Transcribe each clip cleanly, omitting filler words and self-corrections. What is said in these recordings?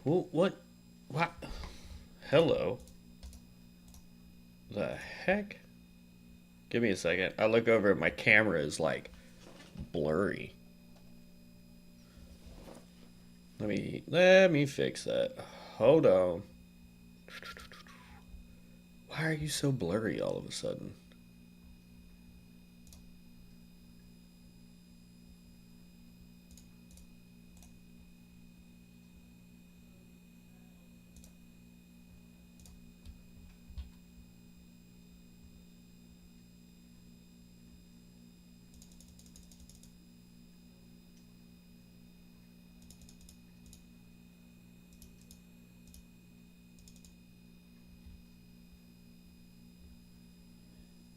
What? What? Hello. The heck? Give me a second. I look over at my camera is like blurry. Let me fix that. Hold on. Why are you so blurry all of a sudden?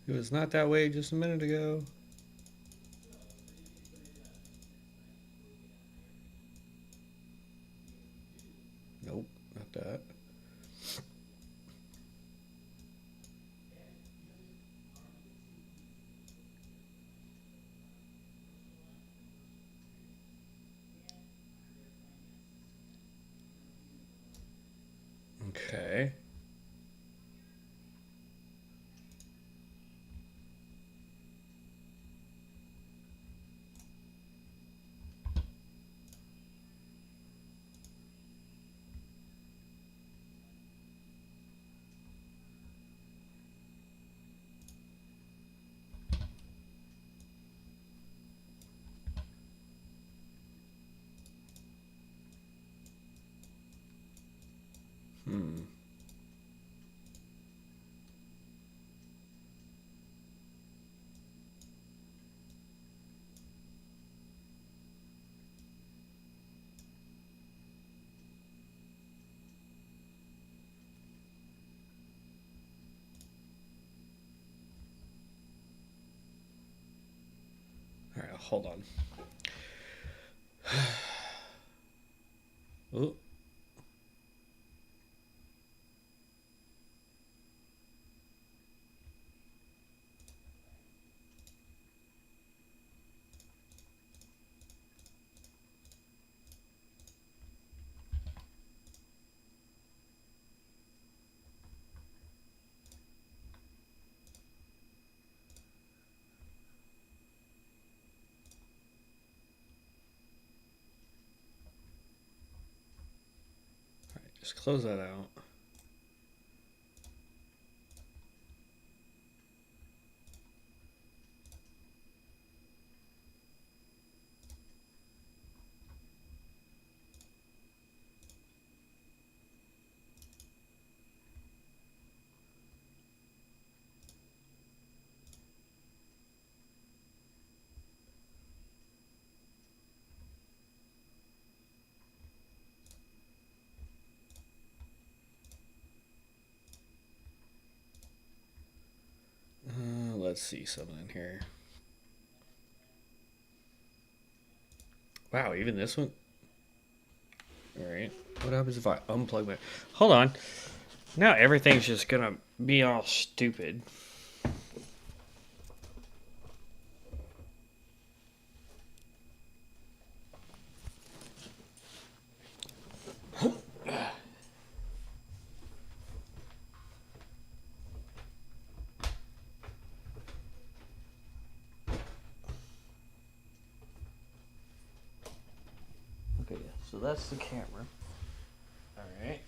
It was not that way just a minute ago. Nope, not that. Okay. Hmm. All right, hold on. Ooh. Just close that out. Let's see something here. Wow, even this one. All right. What happens if I unplug my? Hold on. Now everything's just gonna be all stupid. Okay, so that's the camera. All right.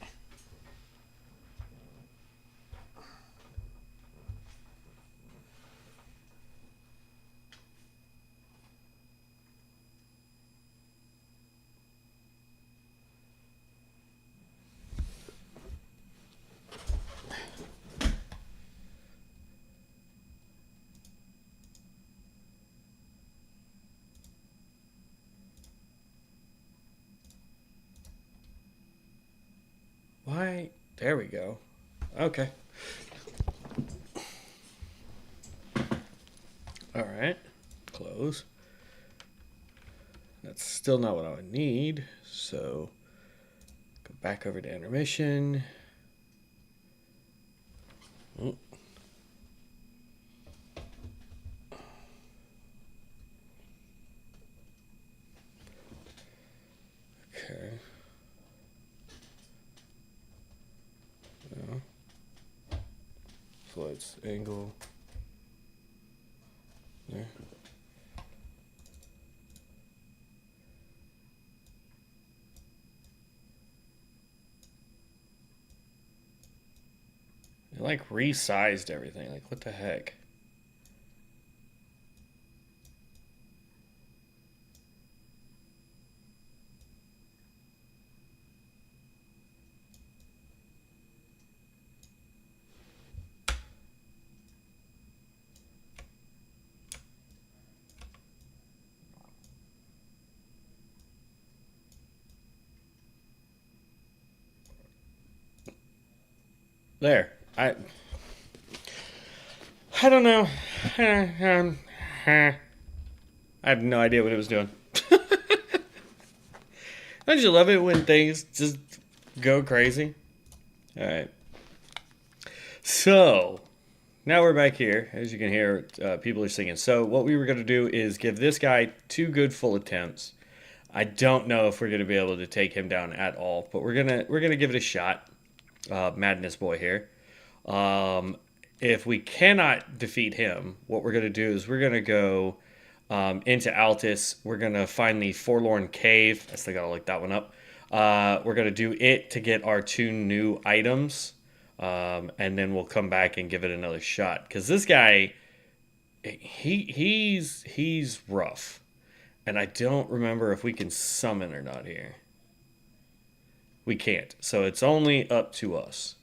Why? There we go. Okay. All right. Close. That's still not what I would need. So go back over to intermission. Oh, okay. let's angle there. It like resized everything. Like what the heck? There. I don't know. I have no idea what it was doing. Don't you love it when things just go crazy? All right. So now we're back here. As you can hear, people are singing. So what we were going to do is give this guy 2 good full attempts. I don't know if we're going to be able to take him down at all, but we're gonna give it a shot. Madness Boy here. If we cannot defeat him, what we're going to do is we're going to go into Altus. We're going to find the Forlorn Cave. I still got to look that one up. We're going to do it to get our 2 new items. And then we'll come back and give it another shot. Because this guy, he's rough. And I don't remember if we can summon or not here. We can't. So it's only up to us.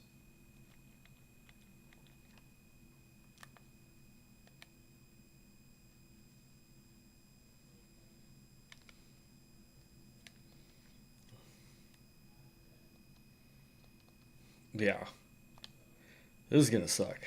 Yeah. This is gonna suck.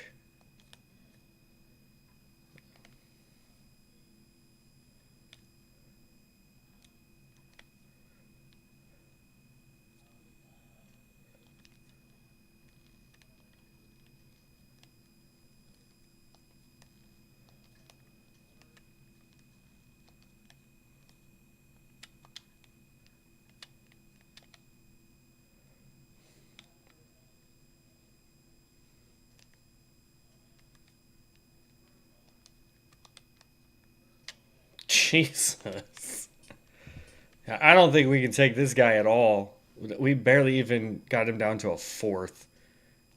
Jesus. I don't think we can take this guy at all. We barely even got him down to a 4th.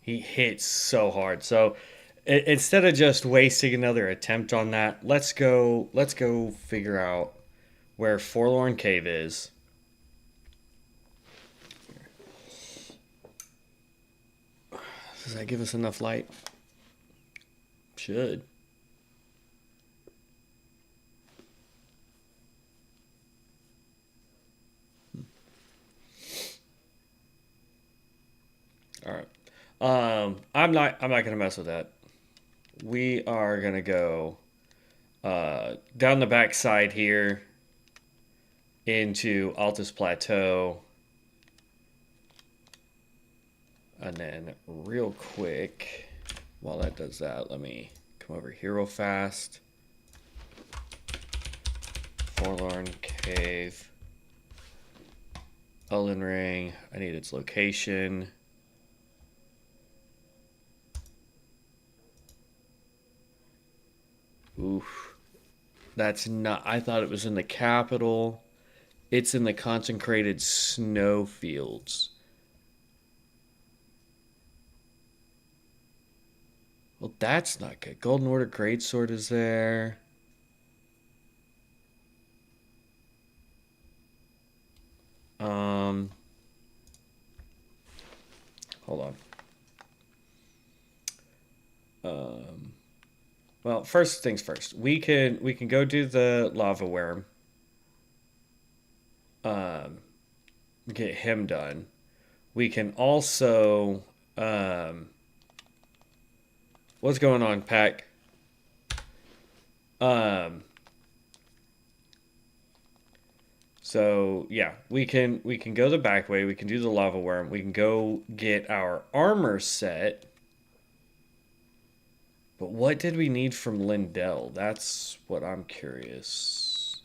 He hits so hard. So instead of just wasting another attempt on that, let's go figure out where Forlorn Cave is. Does that give us enough light? Should. All right. I'm not gonna mess with that. We are gonna go down the back side here into Altus Plateau. And then real quick, while that does that, let me come over here real fast. Forlorn Cave. Elden Ring. I need its location. Oof. That's not... I thought it was in the capital. It's in the consecrated snowfields. Well, that's not good. Golden Order Greatsword is there. Hold on. Well, first things first. We can go do the lava worm. Get him done. We can also what's going on, Pack? So yeah, we can go the back way. We can do the lava worm. We can go get our armor set. But what did we need from Lindell? That's what I'm curious.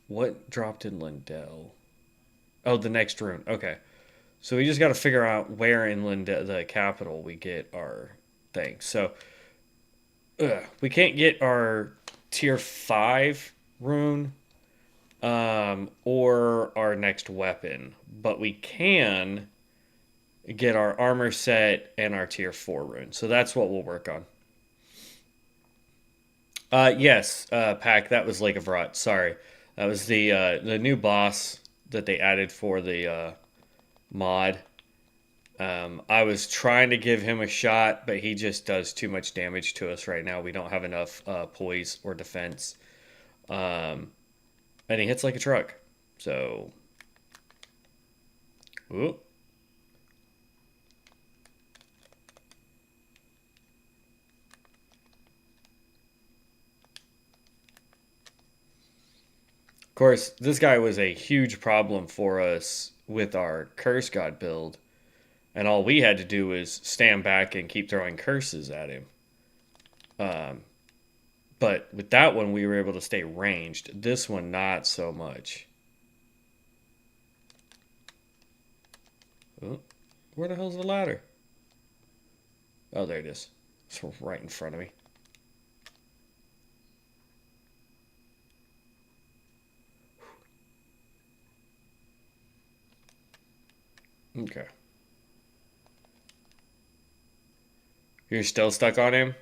What dropped in Lindell? Oh, the next rune. Okay. So we just got to figure out where in Lindell, the capital, we get our thing. So we can't get our tier 5 rune or our next weapon, but we can get our armor set and our tier 4 rune. So that's what we'll work on. Yes, Pack, that was Lake of Rot. Sorry. That was the new boss that they added for the mod. I was trying to give him a shot, but he just does too much damage to us right now. We don't have enough poise or defense. Um, and he hits like a truck. So, ooh. Of course, this guy was a huge problem for us with our Curse God build, and all we had to do was stand back and keep throwing curses at him. Um, but with that one, we were able to stay ranged. This one, not so much. Oh, where the hell's the ladder? Oh, there it is. It's right in front of me. Okay. You're still stuck on him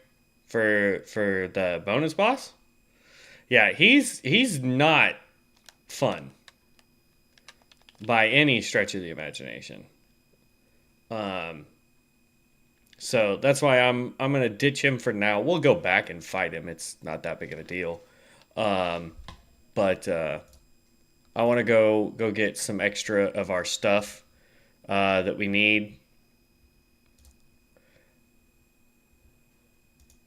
for the bonus boss? Yeah, he's not fun by any stretch of the imagination. Um, so that's why I'm gonna ditch him for now. We'll go back and fight him. It's not that big of a deal. Um, but I want to go get some extra of our stuff that we need.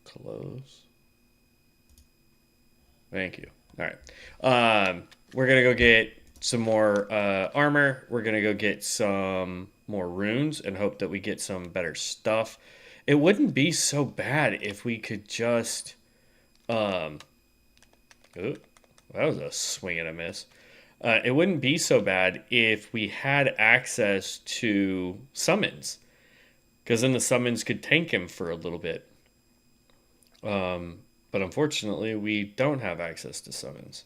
Close. Thank you. All right. We're gonna go get some more armor. We're gonna go get some more runes and hope that we get some better stuff. It wouldn't be so bad if we could just. Um, ooh, that was a swing and a miss. It wouldn't be so bad if we had access to summons, because then the summons could tank him for a little bit. But unfortunately, we don't have access to summons.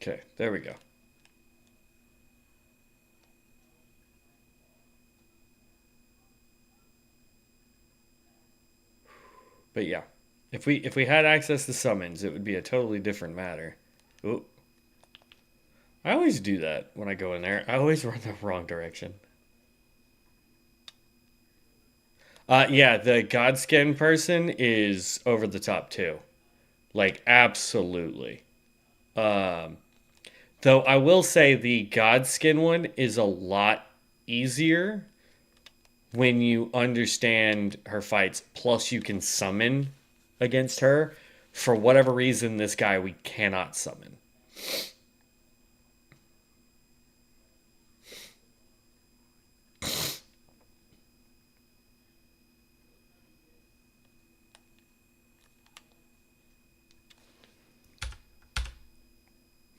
Okay, there we go. But yeah, if we had access to summons, it would be a totally different matter. Ooh, I always do that when I go in there. I always run the wrong direction. Yeah, the Godskin person is over the top too. Like absolutely. Um, though I will say the Godskin one is a lot easier when you understand her fights. Plus, you can summon against her. For whatever reason, this guy we cannot summon.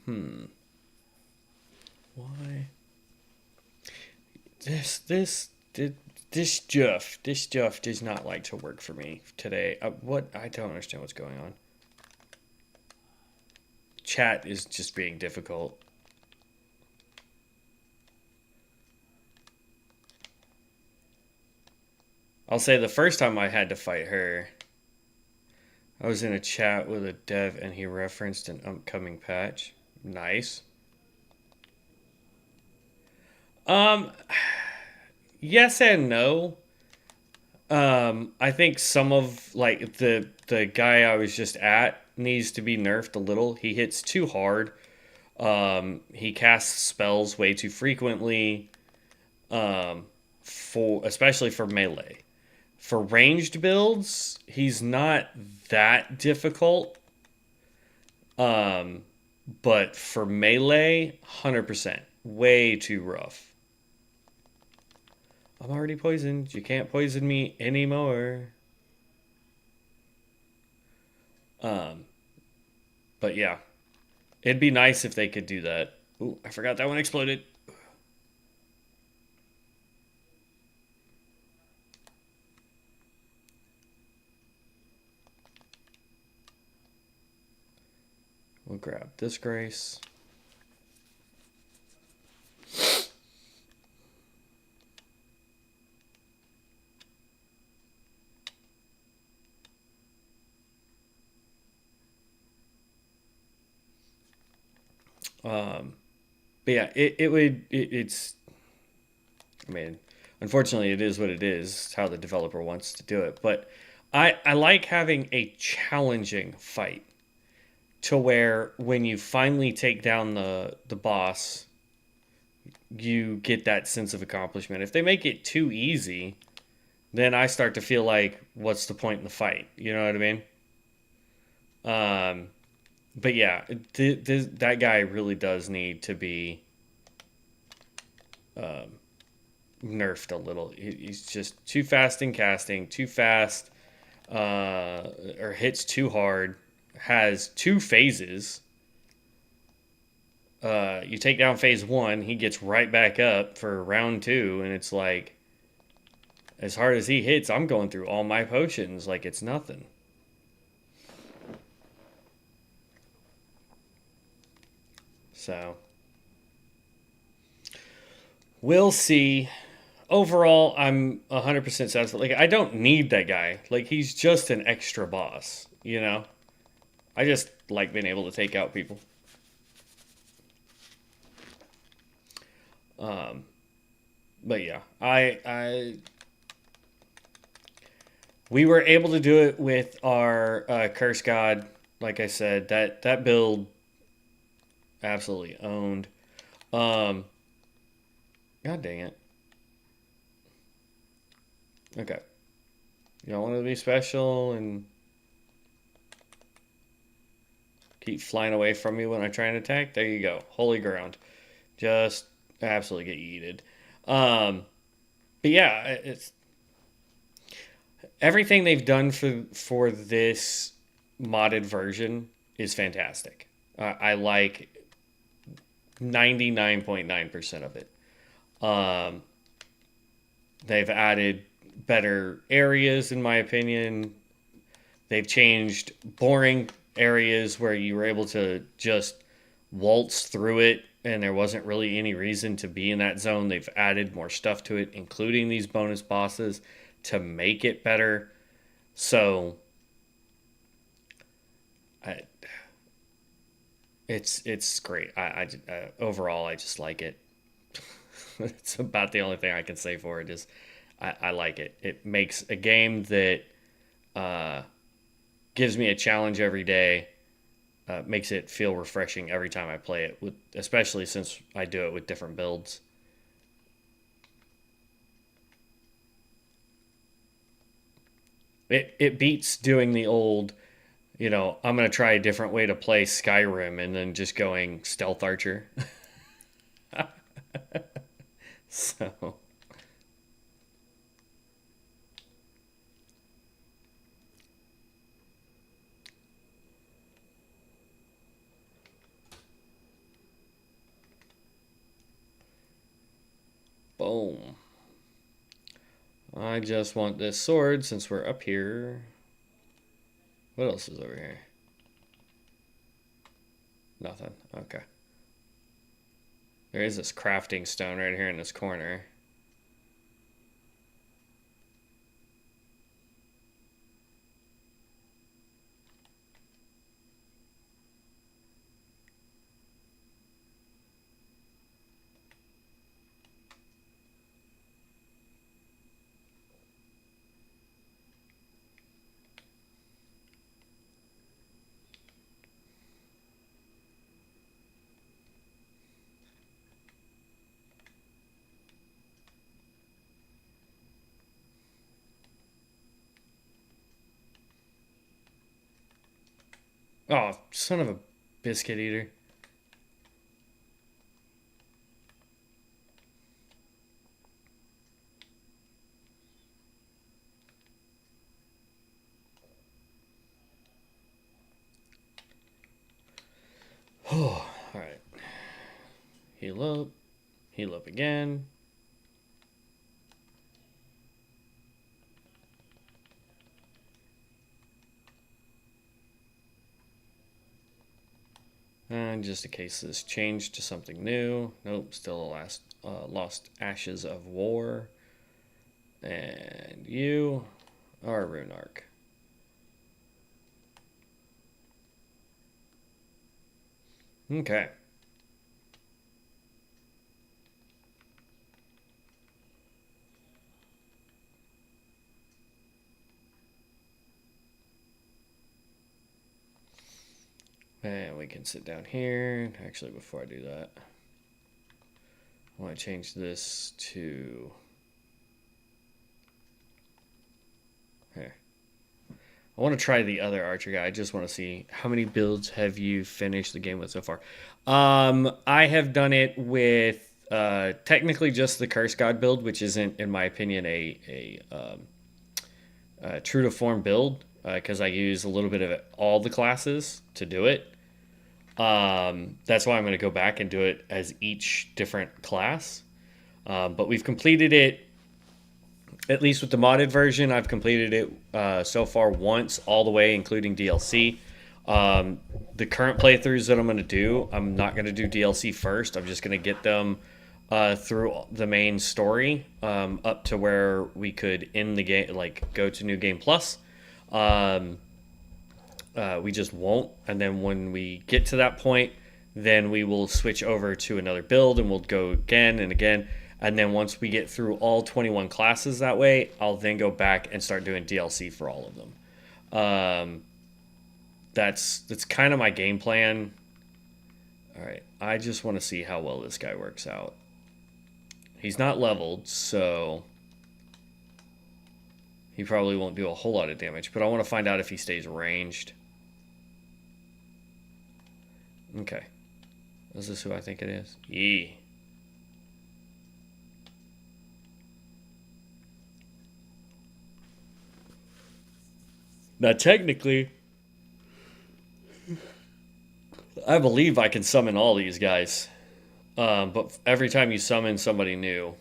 Hmm. Why? This this did this Jeff does not like to work for me today. What I don't understand what's going on. Chat is just being difficult. I'll say the first time I had to fight her, I was in a chat with a dev and he referenced an upcoming patch. Nice. Um, yes and no. I think some of like the guy I was just at needs to be nerfed a little. He hits too hard. He casts spells way too frequently. For especially for melee. For ranged builds, he's not that difficult. Um, but for melee, 100%. way too rough. I'm already poisoned. You can't poison me anymore. Um, but yeah, it'd be nice if they could do that. Ooh, I forgot that one exploded. We'll grab this grace. Um, but yeah, it's. I mean, unfortunately, it is what it is. It's how the developer wants to do it. But I like having a challenging fight to where when you finally take down the boss, you get that sense of accomplishment. If they make it too easy, then I start to feel like, what's the point in the fight? You know what I mean? Um, but yeah, that guy really does need to be um, nerfed a little. He's just too fast in casting, too fast, or hits too hard. Has two phases. You take down phase one, he gets right back up for round two, and it's like, as hard as he hits, I'm going through all my potions like it's nothing. So we'll see. Overall, I'm 100% satisfied. Like, I don't need that guy. Like, he's just an extra boss, you know? I just like being able to take out people. Um, but yeah, we were able to do it with our Curse God. Like I said, that build absolutely owned. Um, God dang it. Okay. You don't want to be special and keep flying away from me when I try and attack? There you go. Holy ground. Just absolutely get yeeted. Um, but yeah, it's everything they've done for this modded version is fantastic. I like 99.9% of it. Um, they've added better areas, in my opinion. They've changed boring areas where you were able to just waltz through it and there wasn't really any reason to be in that zone. They've added more stuff to it, including these bonus bosses to make it better. So, I, it's great. Overall, I just like it. It's about the only thing I can say for it is I like it. It makes a game that uh, gives me a challenge every day. Makes it feel refreshing every time I play it, with especially since I do it with different builds. It beats doing the old, I'm gonna try a different way to play Skyrim and then just going stealth archer. So boom. I just want this sword since we're up here. What else is over here? Nothing. Okay. There is this crafting stone right here in this corner. Oh, son of a biscuit eater. Heal up. Heal up again. And just in case this changed to something new. Nope, still a lost ashes of war. And you are Rune Arc. Okay. And we can sit down here. Actually, before I do that, I want to change this to here. I want to try the other archer guy. I just want to see how many builds have you finished the game with so far. I have done it with technically just the Curse God build, which isn't, in my opinion, a true to form build because I use a little bit of all the classes to do it. That's why I'm going to go back and do it as each different class. But we've completed it, at least with the modded version. I've completed it so far once, all the way, including DLC. The current playthroughs that I'm going to do, I'm not going to do DLC first. I'm just going to get them through the main story up to where we could end the game, like go to New Game Plus. We just won't. And then when we get to that point, then we will switch over to another build and we'll go again and again. And then once we get through all 21 classes that way, I'll then go back and start doing DLC for all of them. That's kind of my game plan. All right, I just want to see how well this guy works out. He's not leveled, so he probably won't do a whole lot of damage, but I want to find out if he stays ranged. Okay. Is this who I think it is? Yeah. Now, technically, I believe I can summon all these guys. But every time you summon somebody new,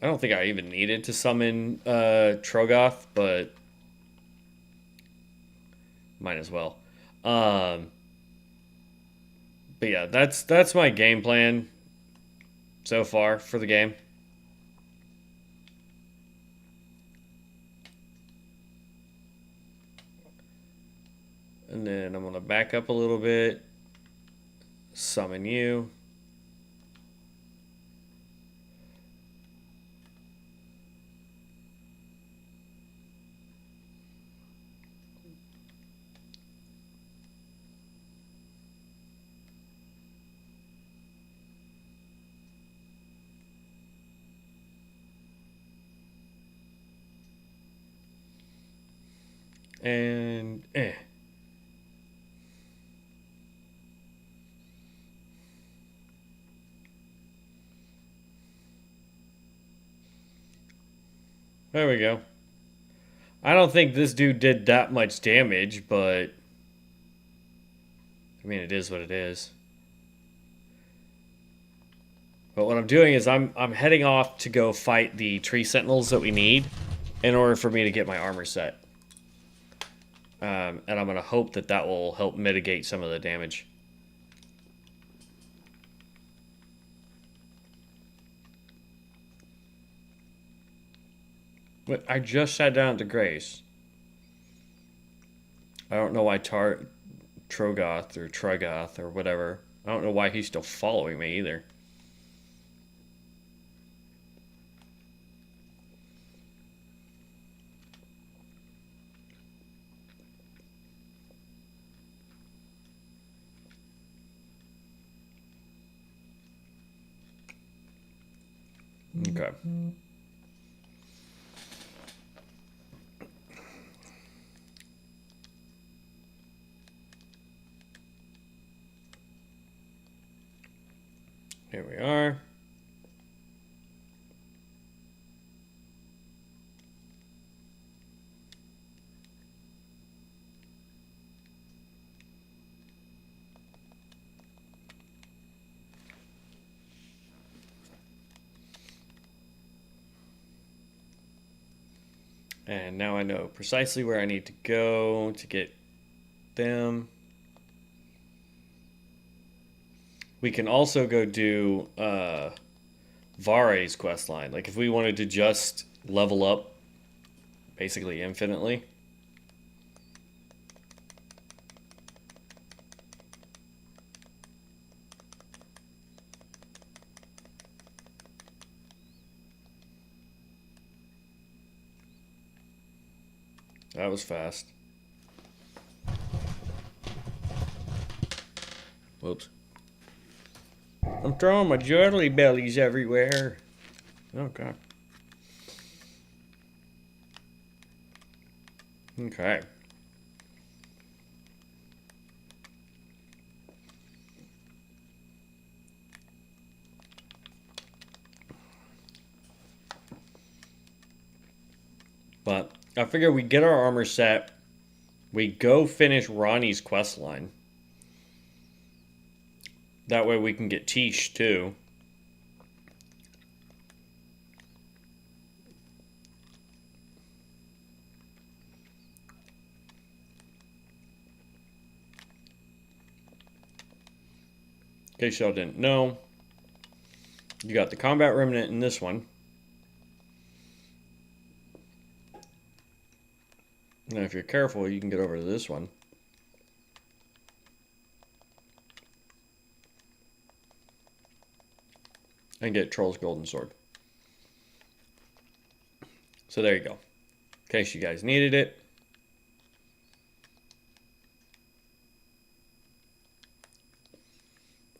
I don't think I even needed to summon Trogoth, but might as well. But yeah, that's my game plan so far for the game. And then I'm going to back up a little bit, summon you. And there we go. I don't think this dude did that much damage, but I mean, it is what it is. But what I'm doing is I'm heading off to go fight the tree sentinels that we need in order for me to get my armor set. And I'm going to hope that that will help mitigate some of the damage. But I just sat down to Grace. I don't know why Trogoth or Trugoth or whatever. I don't know why he's still following me either. Okay. Here we are. And now I know precisely where I need to go to get them. We can also go do Vare's quest line. Like if we wanted to just level up basically infinitely. That was fast. Whoops. I'm throwing my jelly bellies everywhere. Oh, God. Okay. But I figure we get our armor set. We go finish Ronnie's quest line. That way we can get Tish too. In case y'all didn't know, you got the combat remnant in this one. Now, if you're careful, you can get over to this one. And get Troll's Golden Sword. So there you go. In case you guys needed it.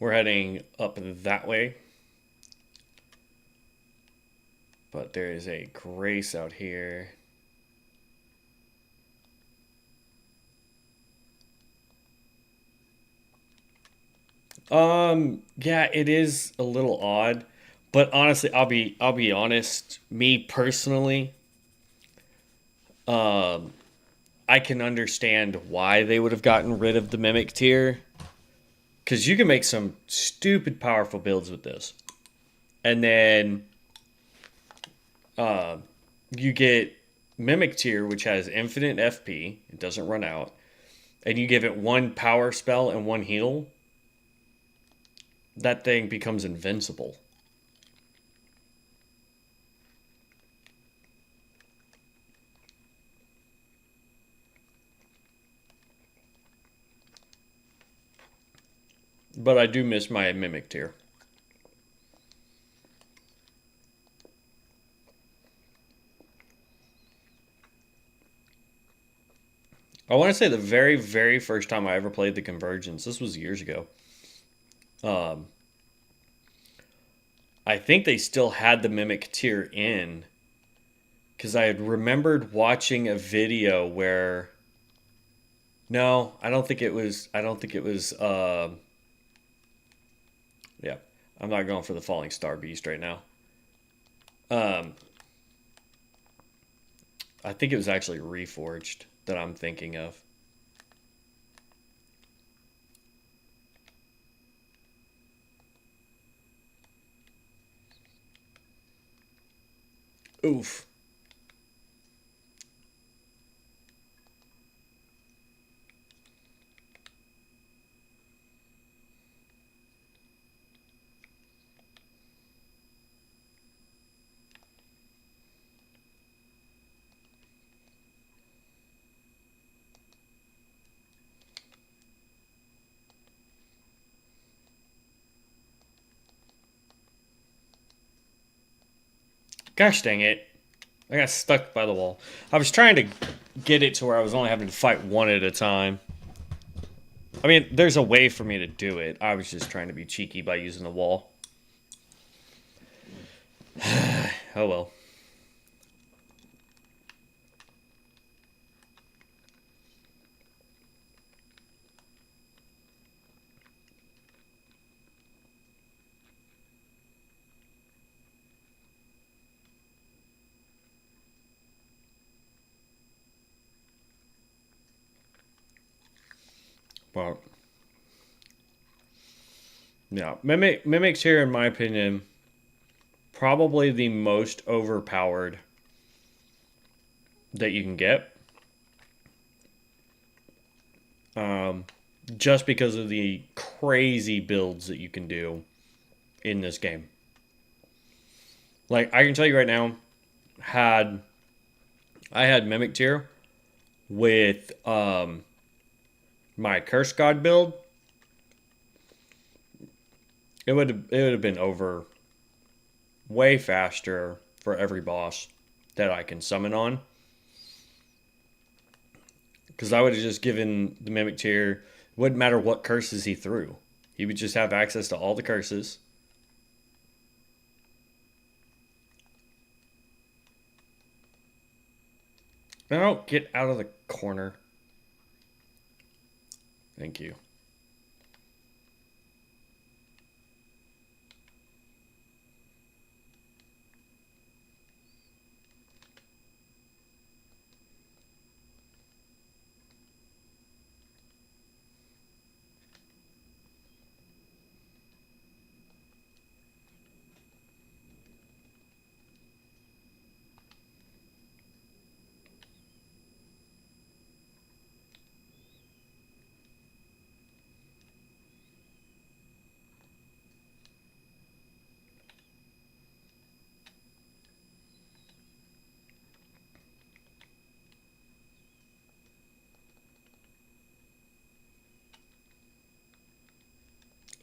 We're heading up that way. But there is a grace out here. Yeah, it is a little odd, but honestly, I'll be honest. Me personally, um, I can understand why they would have gotten rid of the mimic tier, because you can make some stupid powerful builds with this, and then, uh, you get mimic tier, which has infinite FP. It doesn't run out, and you give it one power spell and one heal. That thing becomes invincible. But I do miss my mimic tier. I want to say the very, very first time I ever played the Convergence, this was years ago. Um, I think they still had the mimic tier in because I had remembered watching a video where. No, I don't think it was. I don't think it was. Yeah, I'm not going for the Falling Star Beast right now. Um, I think it was actually Reforged that I'm thinking of. Oof. Gosh dang it. I got stuck by the wall. I was trying to get it to where I was only having to fight one at a time. I mean, there's a way for me to do it. I was just trying to be cheeky by using the wall. Oh well. But yeah, mimics here, in my opinion, probably the most overpowered that you can get. Just because of the crazy builds that you can do in this game. Like, I can tell you right now, I had Mimic Tier with my Curse God build, it would have been over way faster for every boss that I can summon on. Because I would have just given the Mimic Tier, wouldn't matter what curses he threw. He would just have access to all the curses. No, get out of the corner. Thank you.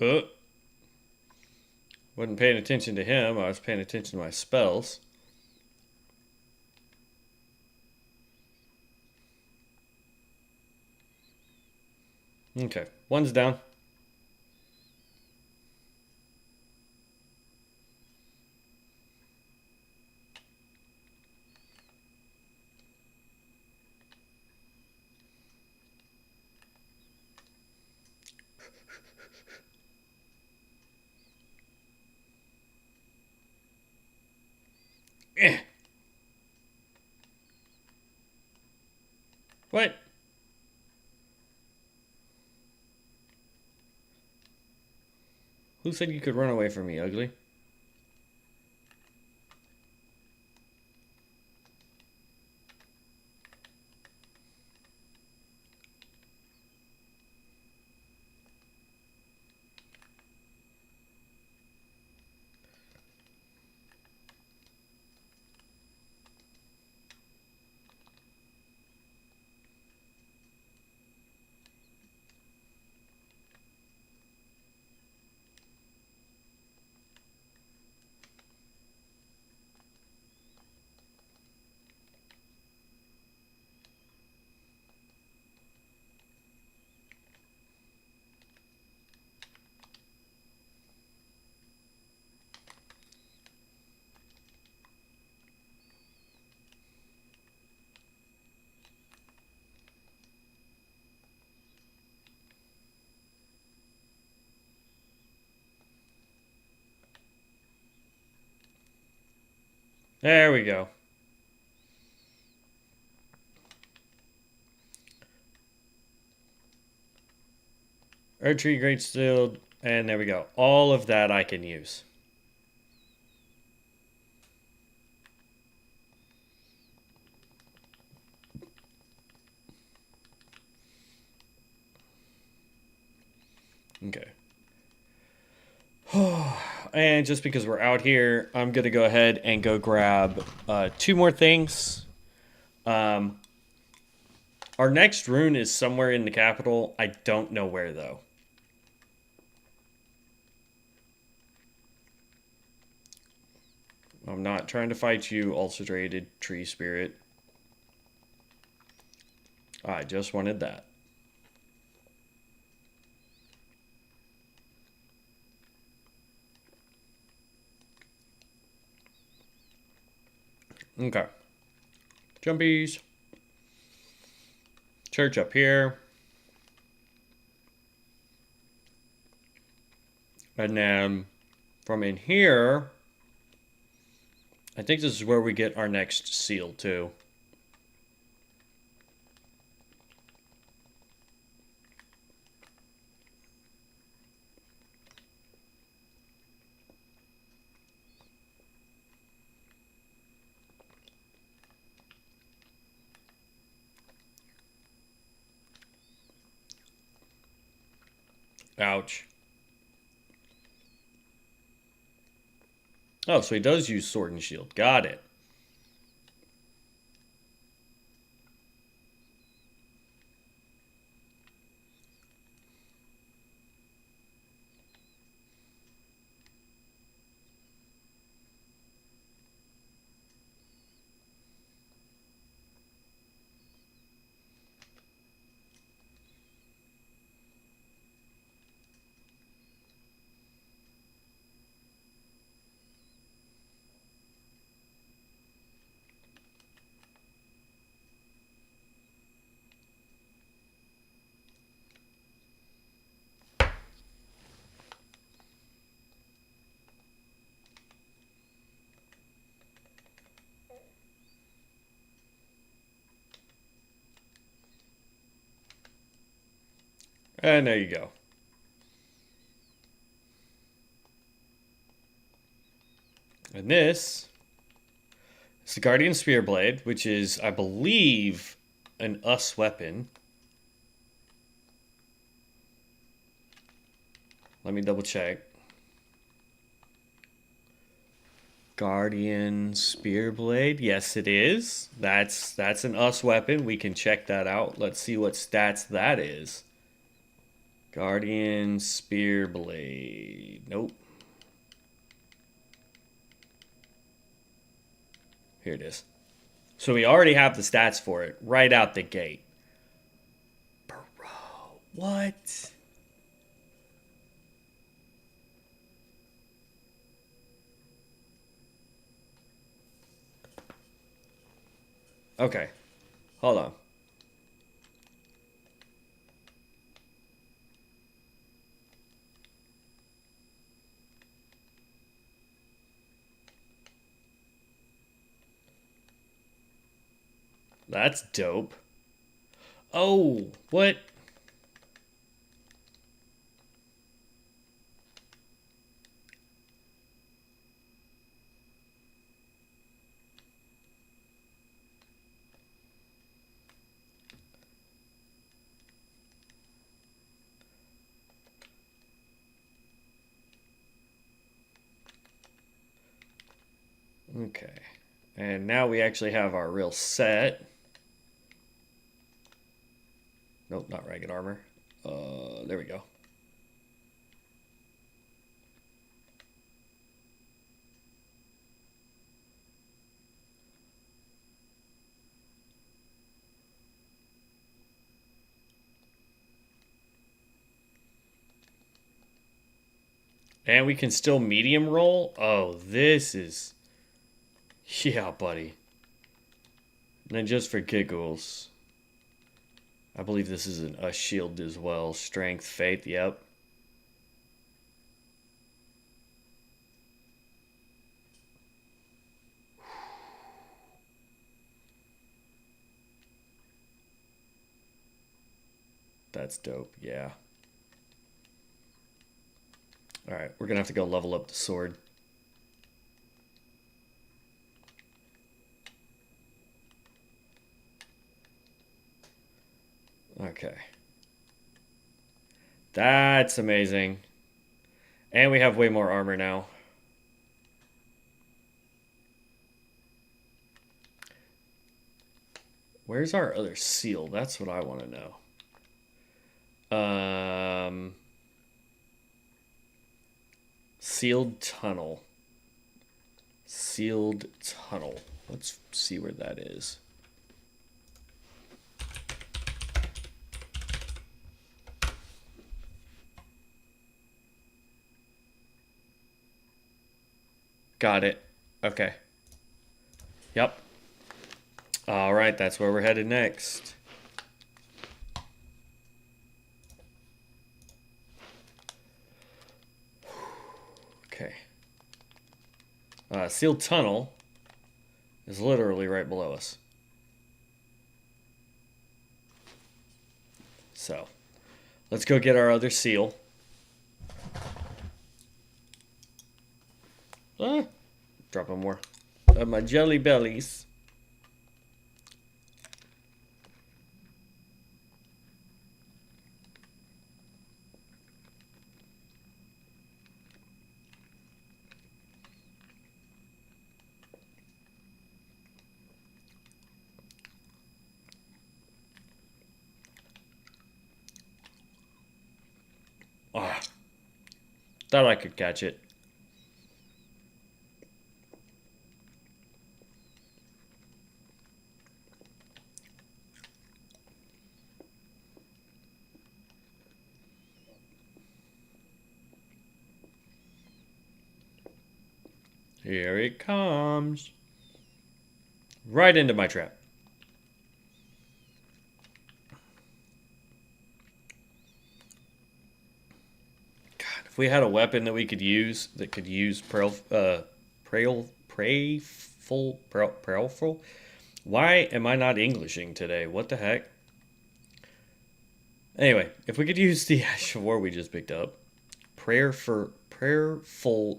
Uh, wasn't paying attention to him. I was paying attention to my spells. Okay, one's down. Eh. What? Who said you could run away from me, ugly? There we go. Archery, Great Steel, and there we go. All of that I can use. Okay. And just because we're out here, I'm going to go ahead and go grab 2 more things. Our next rune is somewhere in the capital. I don't know where, though. I'm not trying to fight you, ulcerated tree spirit. I just wanted that. Okay. Jumpies. Church up here. And then from in here, I think this is where we get our next seal too. Ouch. Oh, so he does use sword and shield. Got it. And there you go. And this is the Guardian Spearblade, which is, I believe, an us weapon. Let me double check. Guardian Spearblade. Yes, it is. That's an us weapon. We can check that out. Let's see what stats that is. Guardian Spearblade. Nope. Here it is. So we already have the stats for it right out the gate. Bro, what? Okay. Hold on. That's dope. Oh, what? Okay. And now we actually have our real set. Nope, not ragged armor. There we go. And we can still medium roll. Oh, this is... Yeah, buddy. And then just for giggles, I believe this is a shield as well. Strength, faith, yep. That's dope, yeah. Alright, we're gonna have to go level up the sword. Okay. That's amazing. And we have way more armor now. Where's our other seal? That's what I want to know. Sealed tunnel. Sealed tunnel. Let's see where that is. Got it. Okay. Yep. All right, that's where we're headed next. Okay. Sealed tunnel is literally right below us. So, let's go get our other seal. Dropping more of my jelly bellies. Thought I could catch it. Here it comes. Right into my trap. God, if we had a weapon that we could use that could use prayerful. Why am I not Englishing today? What the heck? Anyway, if we could use the Ash of War we just picked up, prayerful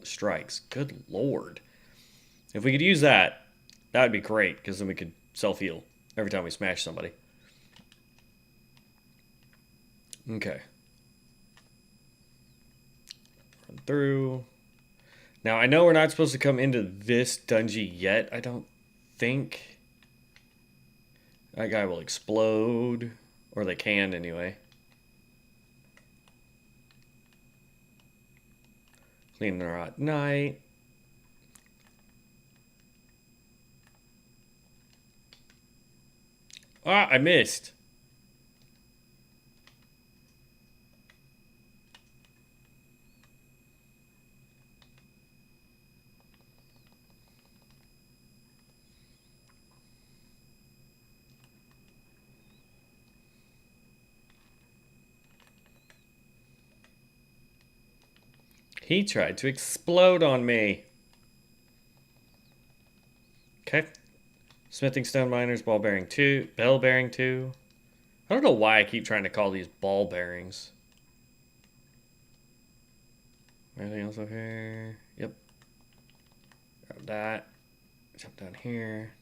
strikes. Good lord. If we could use that, that would be great because then we could self heal every time we smash somebody. Okay. Run through. Now I know we're not supposed to come into this dungeon yet. I don't think that guy will explode, or they can anyway. Cleaning her at night. Ah, I missed. He tried to explode on me. Okay. Smithing stone miners, ball bearing 2, bell bearing 2. I don't know why I keep trying to call these ball bearings. Anything else over here? Yep. Grab that. Jump down here.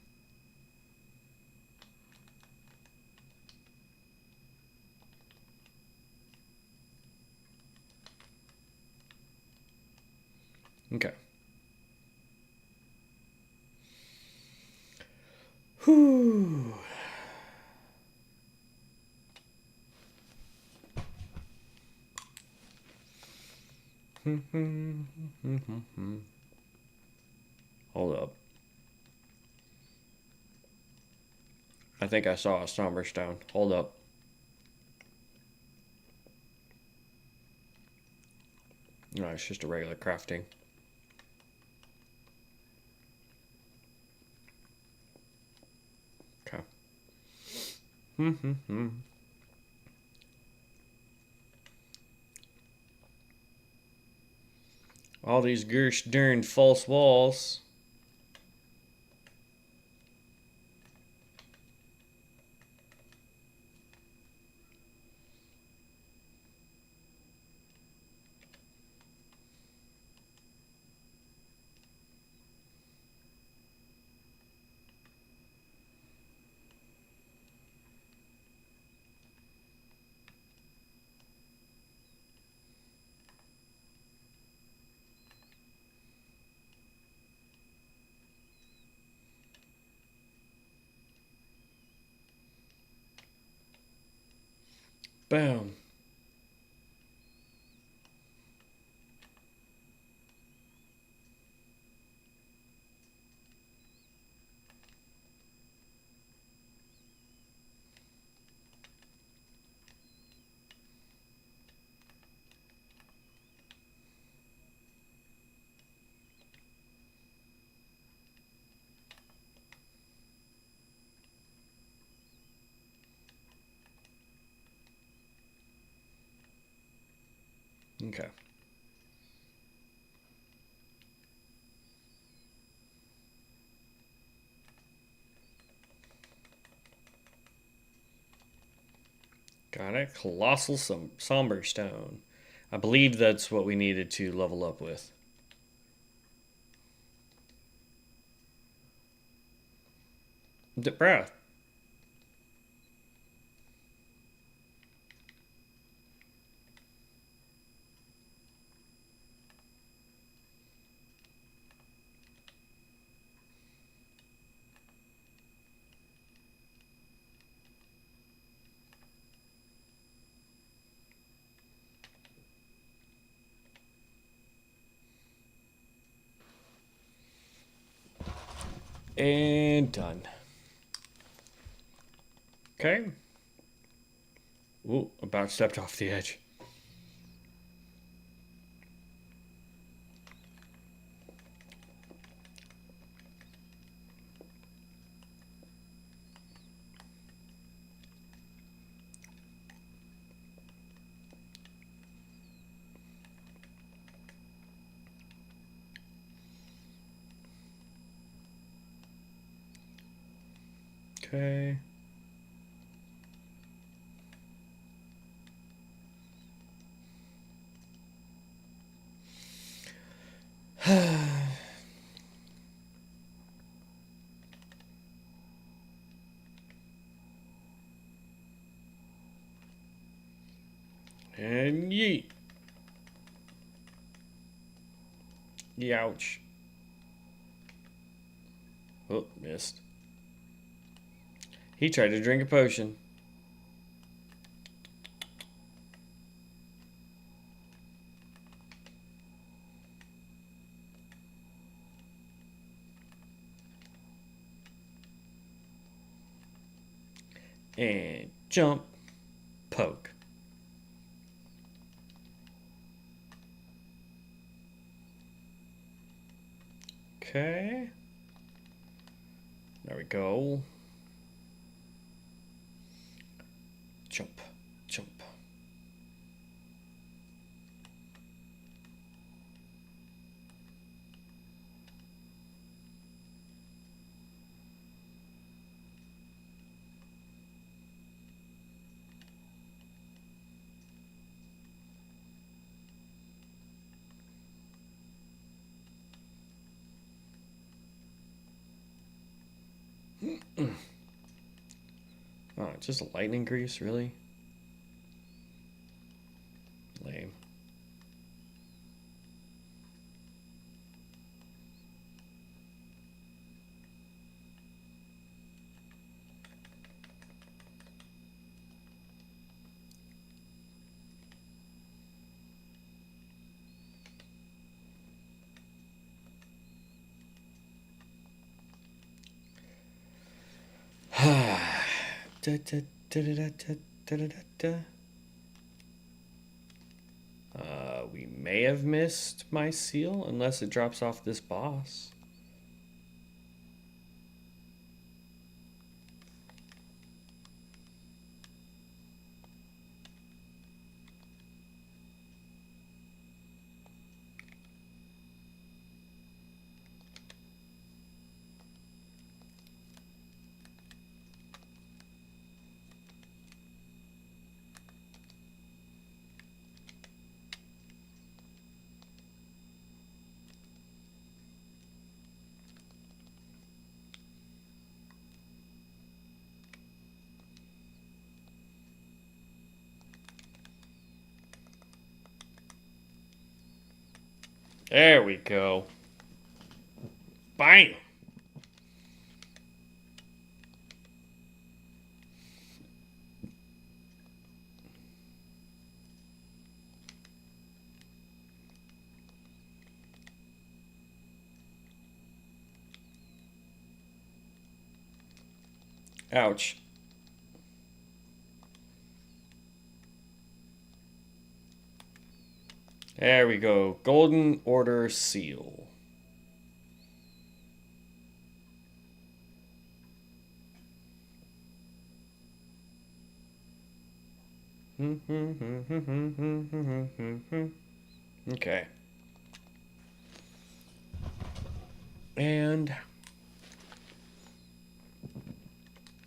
Okay. Whew. Hold up. I think I saw a somber stone. Hold up. No, it's just a regular crafting. Okay. All these gosh darn false walls. Boom. Okay. Got it. Colossal somber stone. I believe that's what we needed to level up with. Bruh. And done. Okay. Ooh, about stepped off the edge. Okay. And yeet. Youch. Oh, missed. He tried to drink a potion. And jump. Poke. Okay. There we go. Jump. Jump. Oh, it's just a lightning grease, really? Lame. Da, da, da, da, da, da, da, da. We may have missed my seal unless it drops off this boss. There we go. Bam! Ouch. There we go. Golden Order seal. Okay. And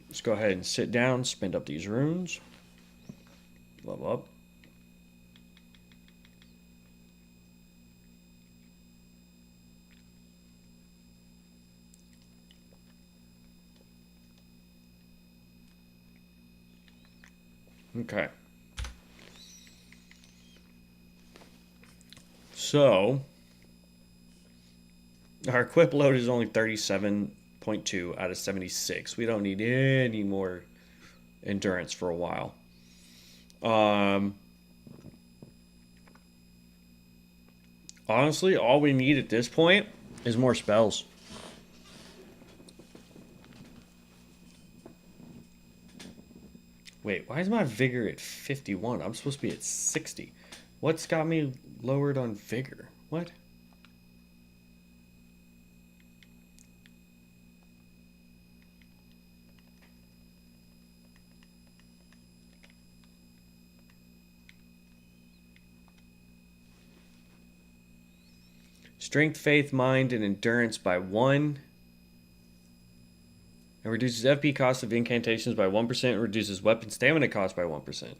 let's go ahead and sit down, spend up these runes. Level up. Okay. So, our equip load is only 37.2 out of 76. We don't need any more endurance for a while. Honestly, all we need at this point is more spells. Wait, why is my vigor at 51? I'm supposed to be at 60. What's got me lowered on vigor? What? Strength, faith, mind, and endurance by 1. It reduces FP cost of incantations by 1%. It reduces weapon stamina cost by 1%.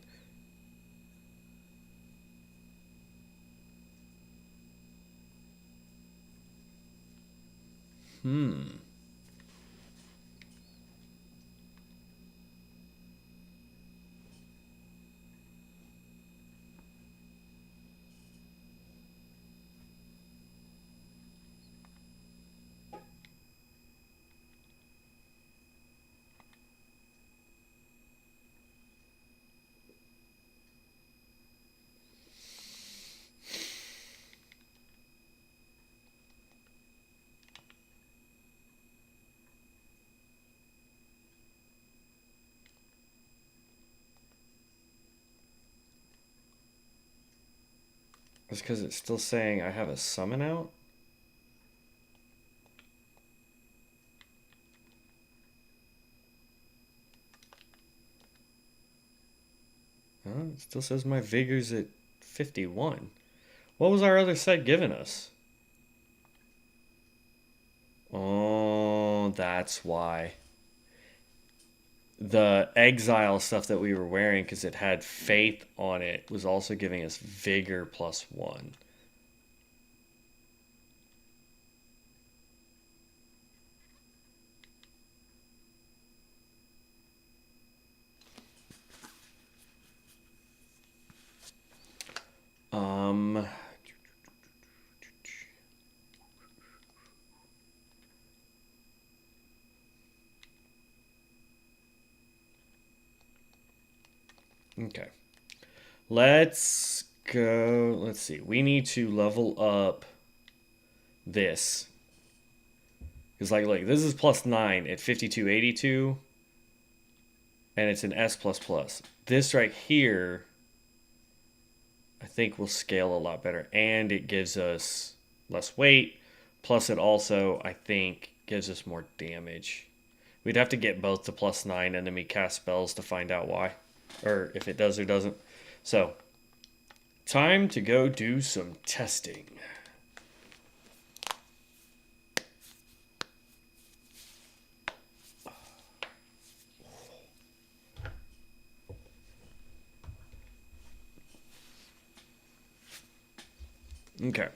Hmm. It's because it's still saying I have a summon out? It still says my vigor's at 51. What was our other set giving us? Oh, that's why. The exile stuff that we were wearing, because it had faith on it, was also giving us vigor plus 1. Um, okay. Let's go. Let's see. We need to level up this. Because, like, this is plus 9 at 5282, and it's an S. This right here, I think, will scale a lot better. And it gives us less weight. Plus, it also, I think, gives us more damage. We'd have to get both to plus 9 and then we cast spells to find out why. Or if it does or doesn't. So, time to go do some testing. Okay.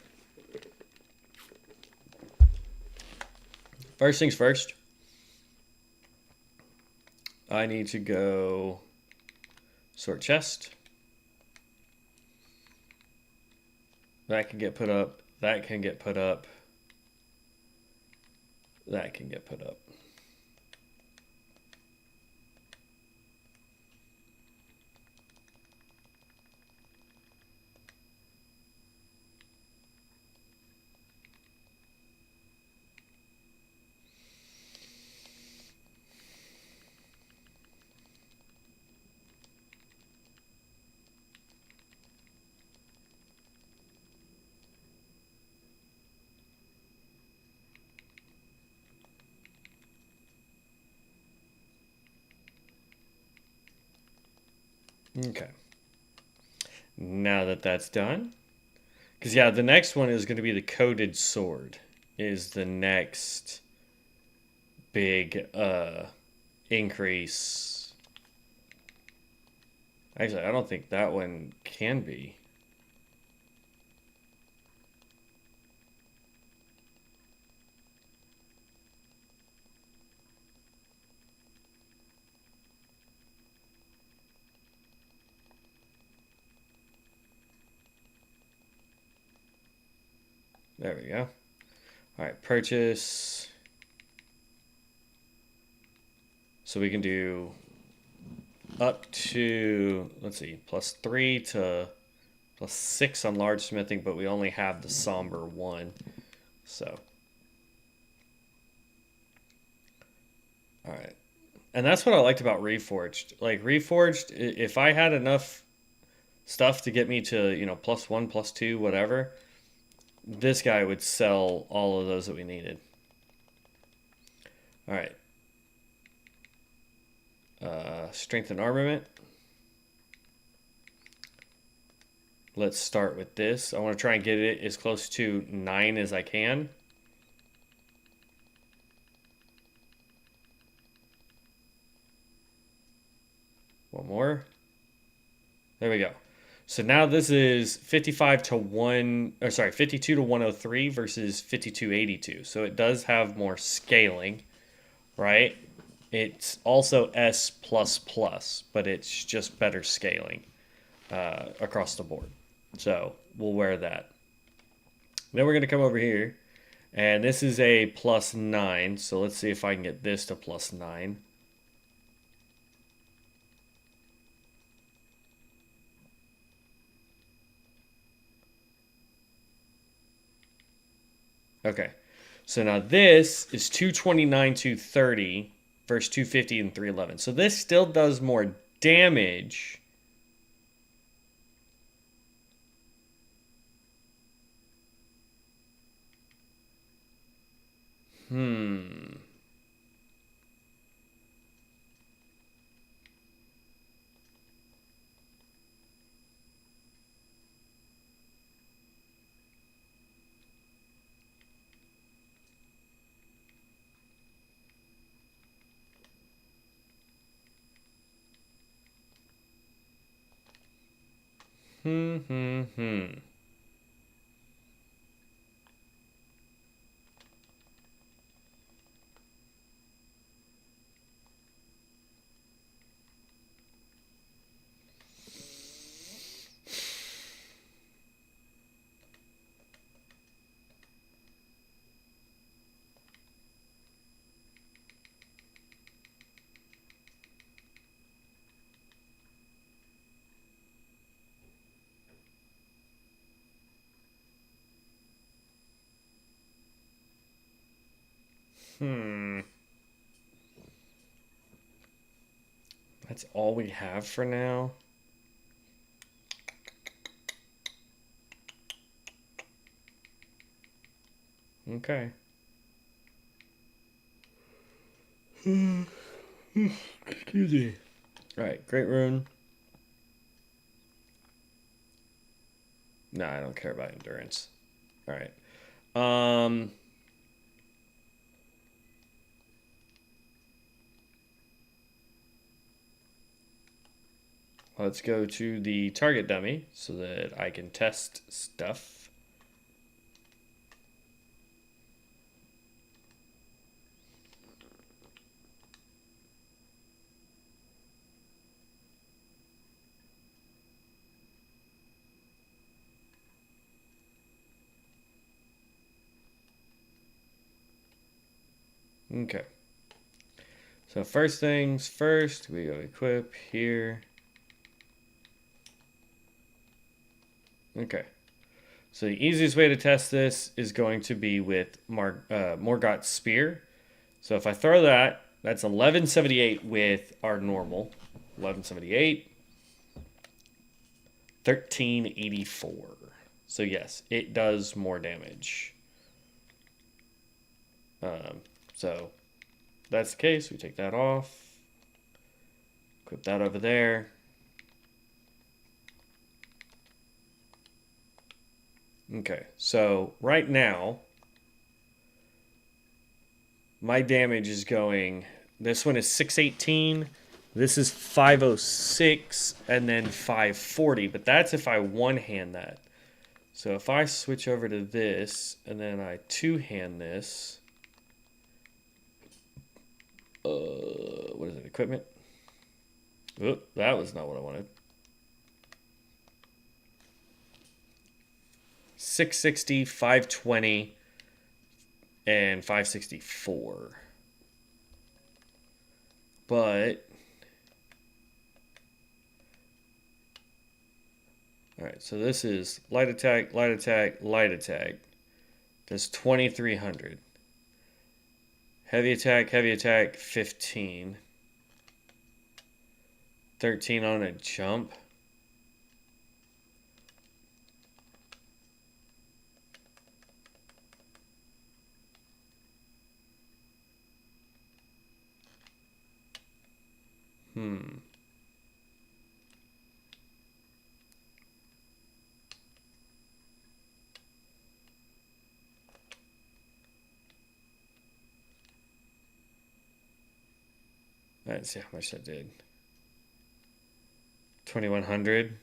First things first. I need to go sort chest. That can get put up. That can get put up. That can get put up. Okay. Now that that's done. Because, yeah, the next one is going to be the coated sword. Is the next big increase. Actually, I don't think that one can be. There we go. All right, purchase. So we can do up to, let's see, +3 to +6 on large smithing, but we only have the somber one. So, all right. And that's what I liked about Reforged. Like Reforged, if I had enough stuff to get me to, +1, +2, whatever, this guy would sell all of those that we needed. All right. Strength and armament. Let's start with this. I want to try and get it as close to 9 as I can. One more. There we go. So now this is 55 to 1, or sorry, 52 to 103 versus 5282. So it does have more scaling, right? It's also S++, but it's just better scaling across the board. So we'll wear that. Then we're going to come over here, and this is a +9. So let's see if I can get this to +9. Okay. So now this is 229, 230 versus 250 and 311. So this still does more damage. Hmm. Hmm. Hmm. Hmm. Hmm. That's all we have for now. Okay. Excuse me. All right, Great Rune. No, I don't care about endurance. All right. Um, let's go to the target dummy so that I can test stuff. Okay. So first things first, we go equip here. Okay. So the easiest way to test this is going to be with Morgott's Spear. So if I throw that, that's 1178 with our normal. 1178. 1384. So yes, it does more damage. So that's the case. We take that off. Equip that over there. Okay, so right now, my damage is going. This one is 618. This is 506, and then 540. But that's if I one-hand that. So if I switch over to this, and then I two-hand this. What is it? Equipment? Oop, that was not what I wanted. 660, 520, and 564. But all right, so this is light attack, light attack, light attack. Does 2300. Heavy attack, 15. 13 on a jump. Let's see how much that did. 2100.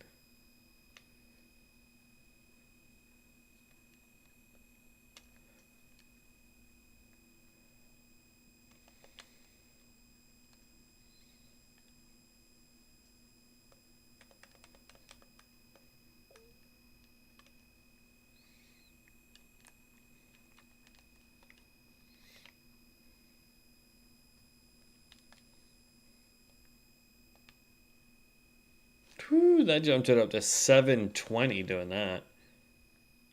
Whew, that jumped it up to 720 doing that.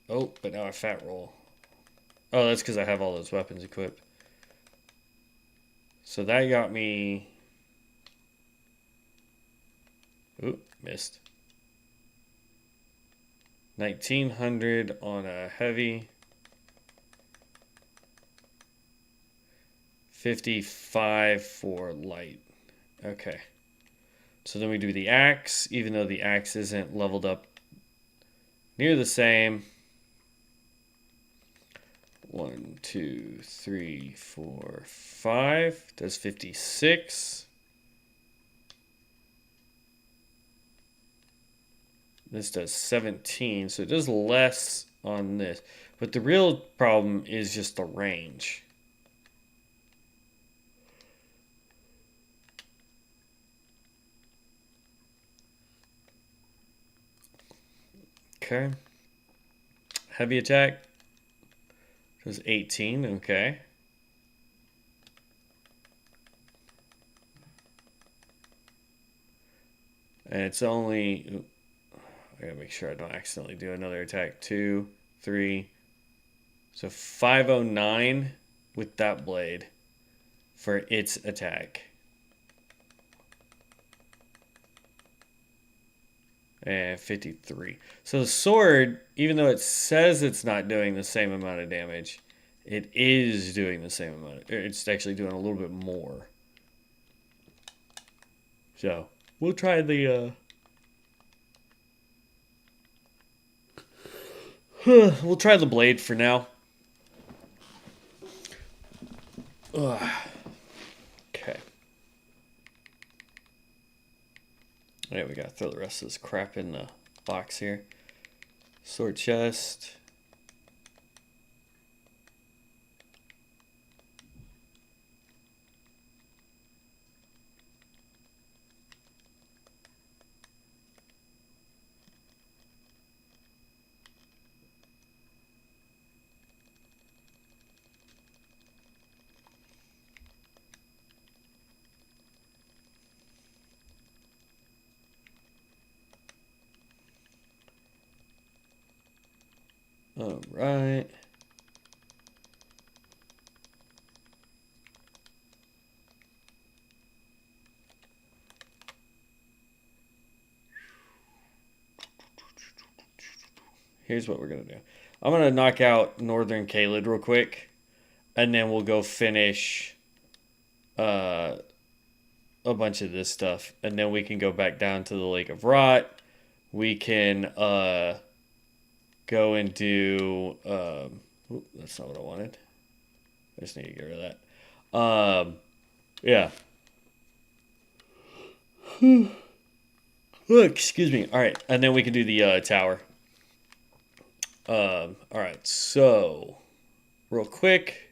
Oh, but now I fat roll. Oh, that's because I have all those weapons equipped. So that got me... Ooh, missed. 1900 on a heavy. 55 for light. Okay. So then we do the axe, even though the axe isn't leveled up near the same. 1, 2, 3, 4, 5. Does 56. This does 17, so it does less on this. But the real problem is just the range. Okay. Heavy attack does 18, okay. And it's only... I gotta make sure I don't accidentally do another attack. 2, 3. So 509 with that blade for its attack. And 53. So the sword, even though it says it's not doing the same amount of damage, it is doing the same amount. It's actually doing a little bit more. So we'll try the... we'll try the blade for now. Ugh. Okay. Yeah, we gotta throw the rest of this crap in the box here. Sword chest. All right. Here's what we're going to do. I'm going to knock out Northern Caelid real quick, and then we'll go finish a bunch of this stuff, and then we can go back down to the Lake of Rot. We can go and do... that's not what I wanted. I just need to get rid of that. Yeah. Excuse me. All right, and then we can do the tower. All right, so real quick,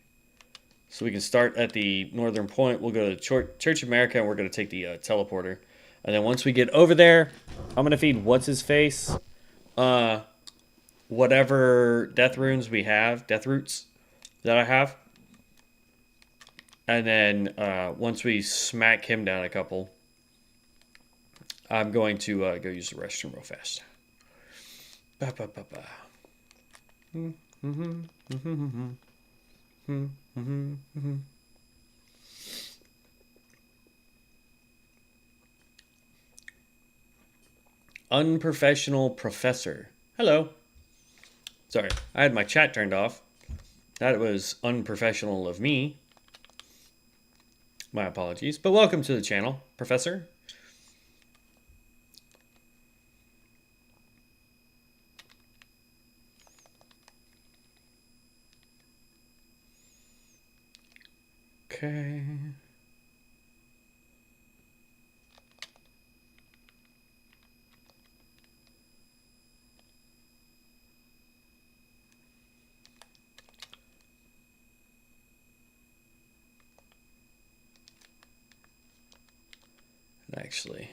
so we can start at the northern point. We'll go to Church of America, and we're going to take the teleporter. And then once we get over there, I'm going to feed what's-his-face whatever death runes we have, death roots that I have. And then once we smack him down a couple, I'm going to go use the restroom real fast. Ba, ba, ba, ba. Unprofessional professor. Hello. Sorry, I had my chat turned off. That was unprofessional of me. My apologies. But welcome to the channel, Professor. Okay. Actually,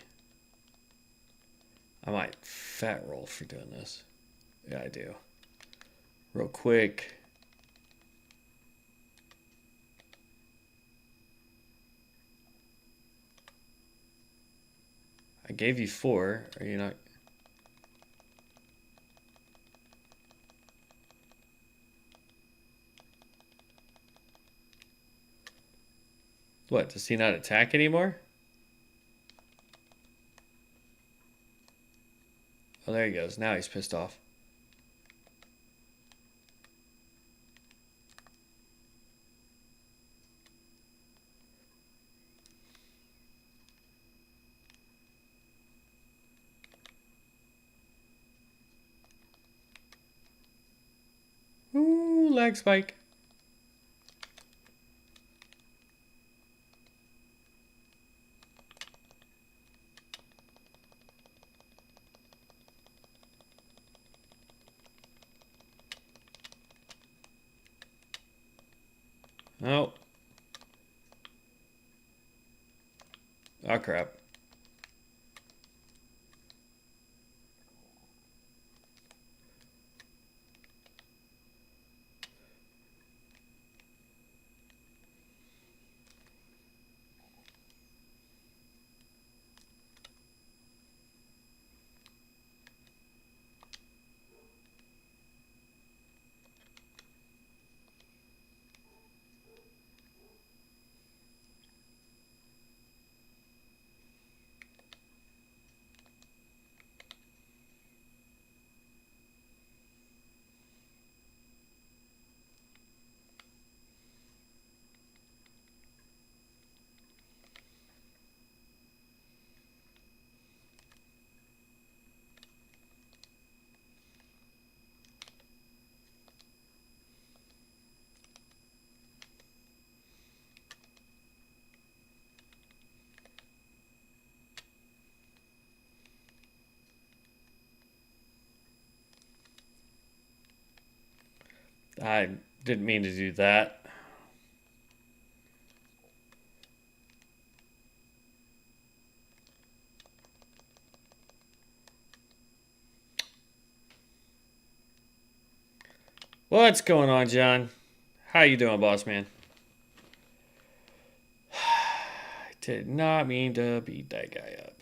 I might fat roll for doing this. Yeah, I do. Real quick. I gave you 4. Are you not? What? Does he not attack anymore? Oh, there he goes. Now he's pissed off. Ooh, lag spike. Oh. Oh, crap. I didn't mean to do that. What's going on, John? How you doing, boss man? I did not mean to beat that guy up.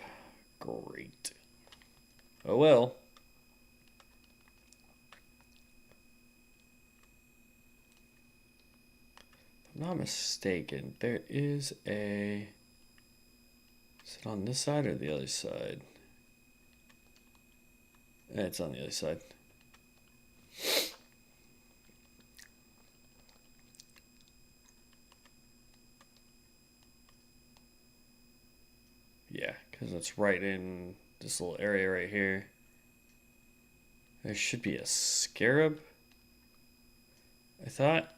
Great. Oh well. If I'm not mistaken, there is a... Is it on this side or the other side? It's on the other side. Yeah, because it's right in this little area right here. There should be a scarab, I thought.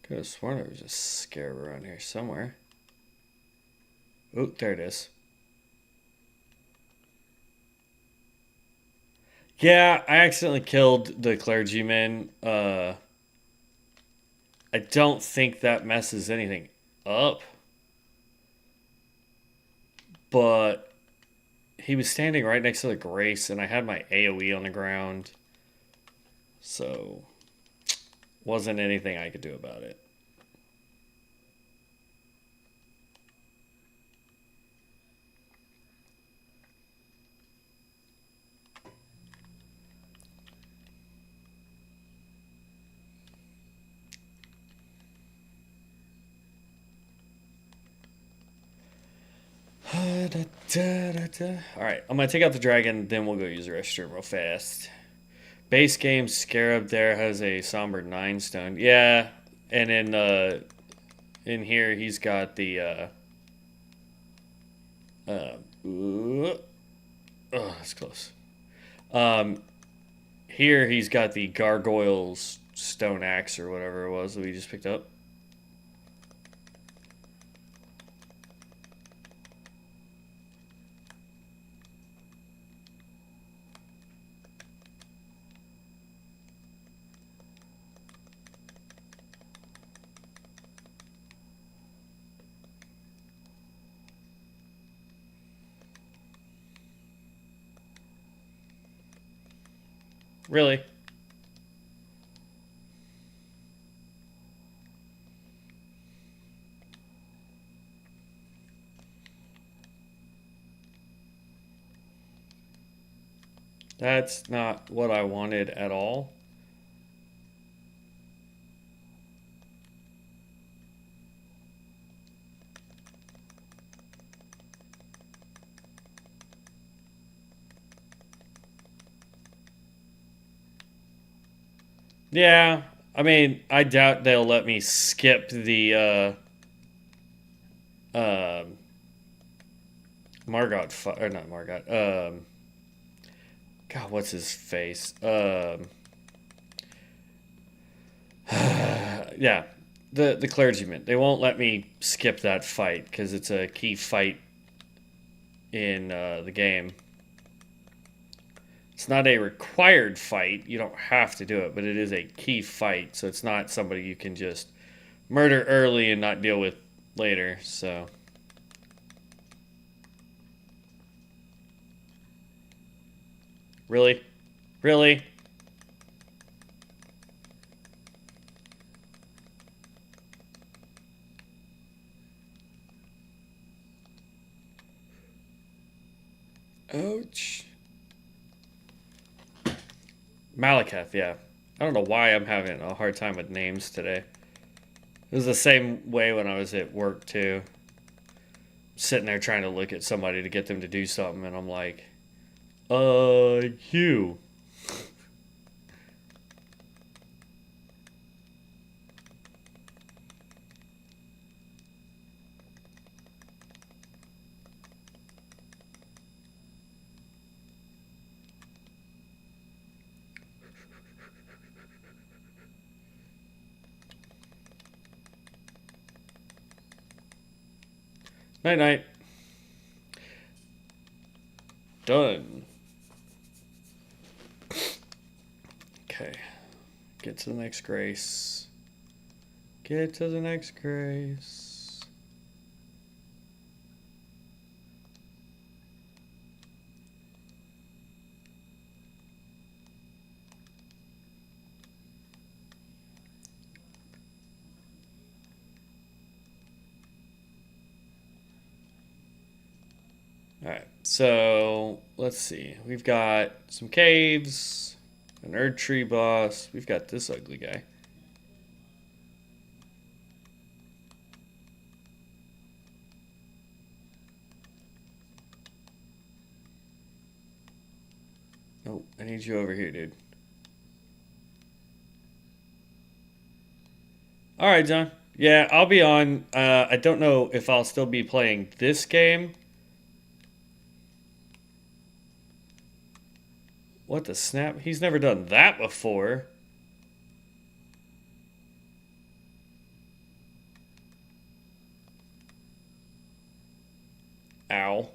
Could have sworn there was a scarab around here somewhere. Oh, there it is. Yeah, I accidentally killed the clergyman. I don't think that messes anything up. But he was standing right next to the grace, and I had my AoE on the ground. So, wasn't anything I could do about it. Alright, I'm gonna take out the dragon, then we'll go use the restroom real fast. Base game Scarab there has a somber 9 stone. Yeah, and in here he's got the oh, that's close. Here he's got the Gargoyle's stone axe or whatever it was that we just picked up. Really? That's not what I wanted at all. Yeah, I mean, I doubt they'll let me skip the Margot or not Margot. God, what's his face? Yeah, the clergyman. They won't let me skip that fight because it's a key fight in the game. It's not a required fight. You don't have to do it, but it is a key fight. So it's not somebody you can just murder early and not deal with later. So. Really? Really? Ouch. Malekith, yeah. I don't know why I'm having a hard time with names today. It was the same way when I was at work, too. Sitting there trying to look at somebody to get them to do something, and I'm like, you. Night night. Done. Okay. Get to the next grace. Get to the next grace. Alright, so let's see. We've got some caves, an Erd Tree boss. We've got this ugly guy. Oh, I need you over here, dude. Alright, John. Yeah, I'll be on. I don't know if I'll still be playing this game. What the snap? He's never done that before. Ow.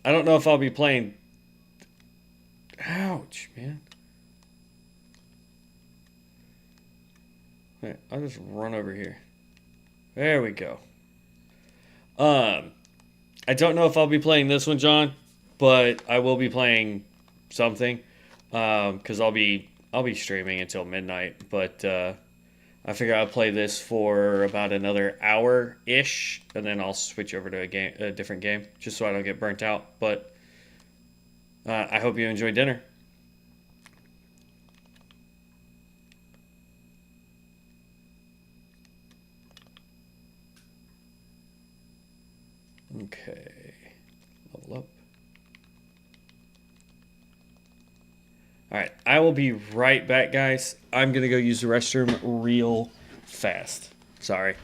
I don't know if I'll be playing. Ouch, man. Wait, I'll just run over here. There we go. I don't know if I'll be playing this one, John, but I will be playing something. Because I'll be streaming until midnight. But I I figure I'll play this for about another hour-ish, and then I'll switch over to a different game, just so I don't get burnt out. But I hope you enjoy dinner. Okay, level up. All right, I will be right back, guys. I'm gonna go use the restroom real fast. Sorry.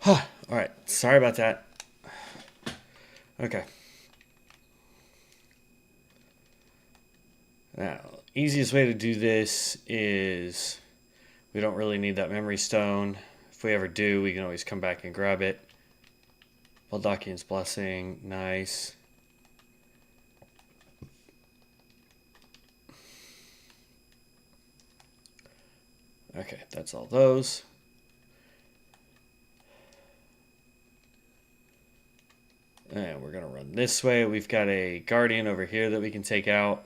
All right, sorry about that. Okay. Now, easiest way to do this is we don't really need that memory stone. If we ever do, we can always come back and grab it. Baldakian's Blessing, nice. Okay, that's all those. And we're going to run this way. We've got a Guardian over here that we can take out.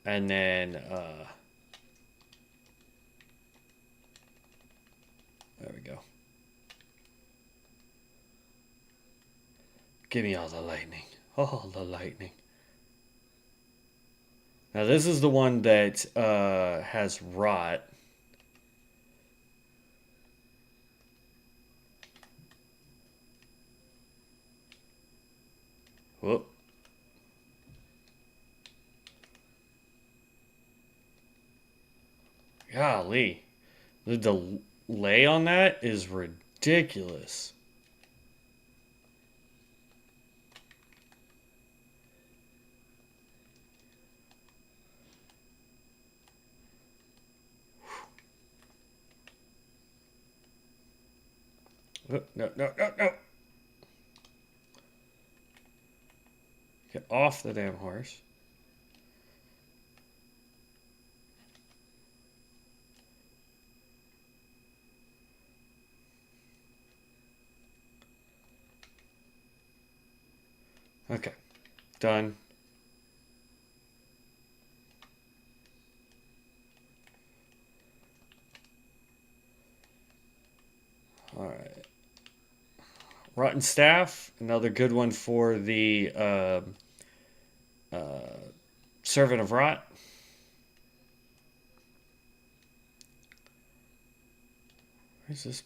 And then, there we go. Give me all the lightning. All the lightning. Now, this is the one that has rot. Whoop. Golly. The delay on that is ridiculous. Oh, no, no, no, no. Get off the damn horse. Okay, done. All right. Rotten staff, another good one for the servant of rot. Where's this?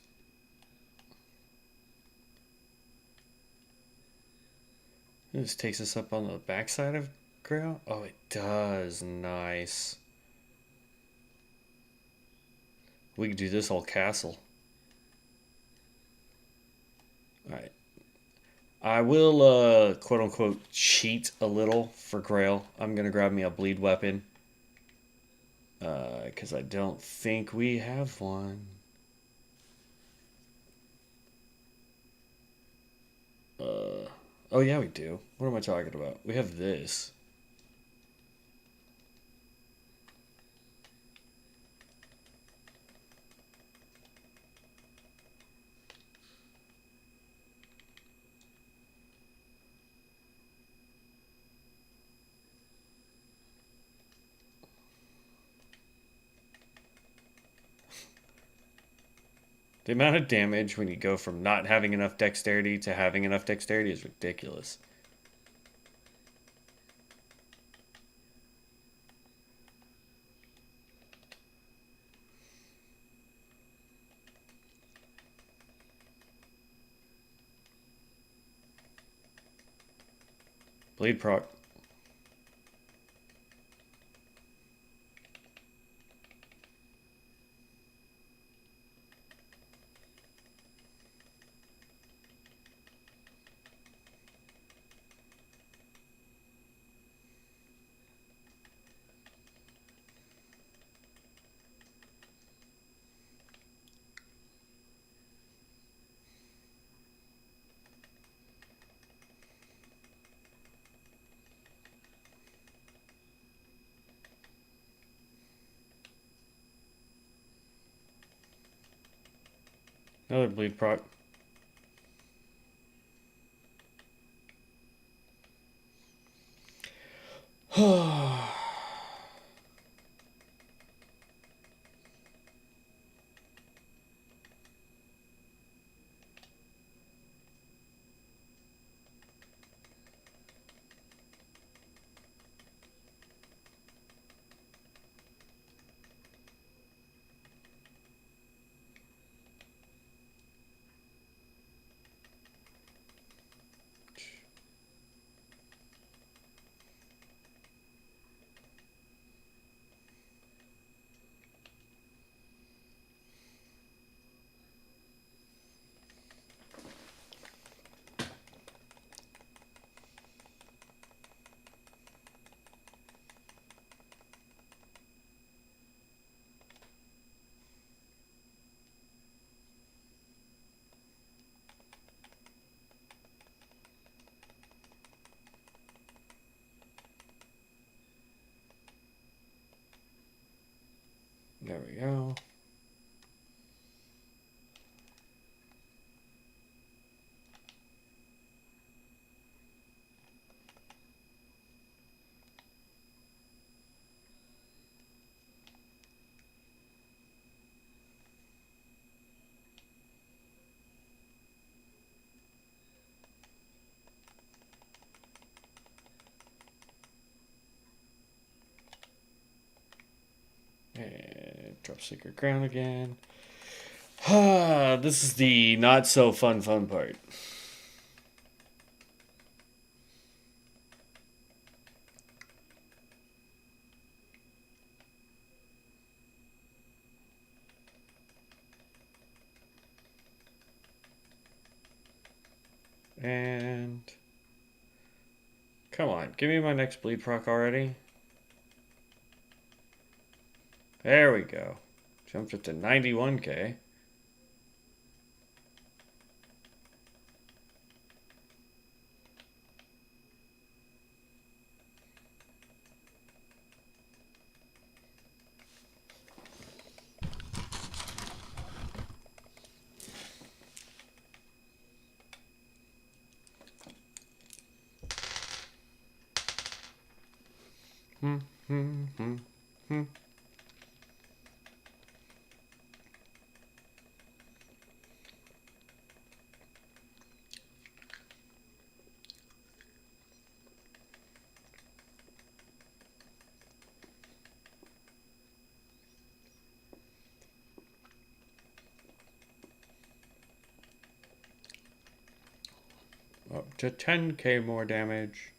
This takes us up on the backside of Grail. Oh, it does. Nice. We could do this whole castle. All right. I will, quote unquote, cheat a little for Grail. I'm gonna grab me a bleed weapon. Because I don't think we have one. Oh yeah, we do. What am I talking about? We have this. The amount of damage when you go from not having enough dexterity to having enough dexterity is ridiculous. Bleed proc. Another bleed proc. There we go. And drop secret crown again. This is the not so fun part. And come on, give me my next bleed proc already. There we go. Jumped up to 91k. Up to 10k more damage.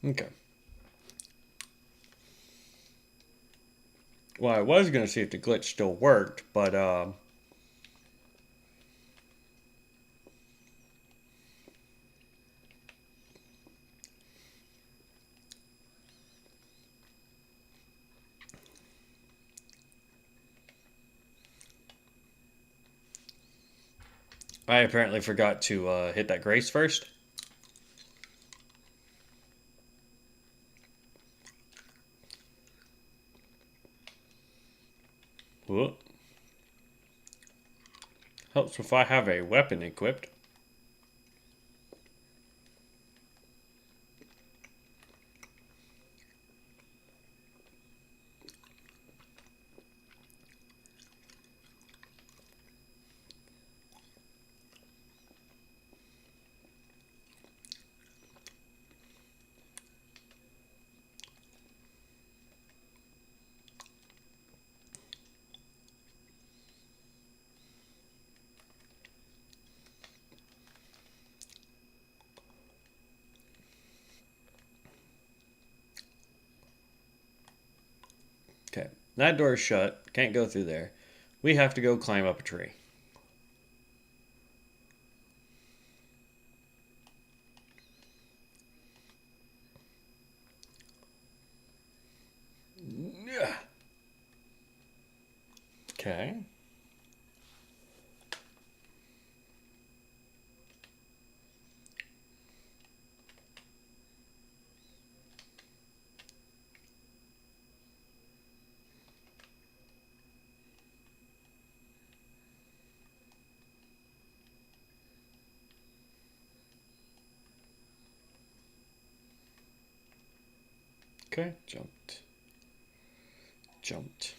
Okay. Well, I was going to see if the glitch still worked, but I apparently forgot to hit that grace first. Whoop. Helps if I have a weapon equipped. Okay, that door's shut. Can't go through there. We have to go climb up a tree. Okay. Okay, jumped. Jumped.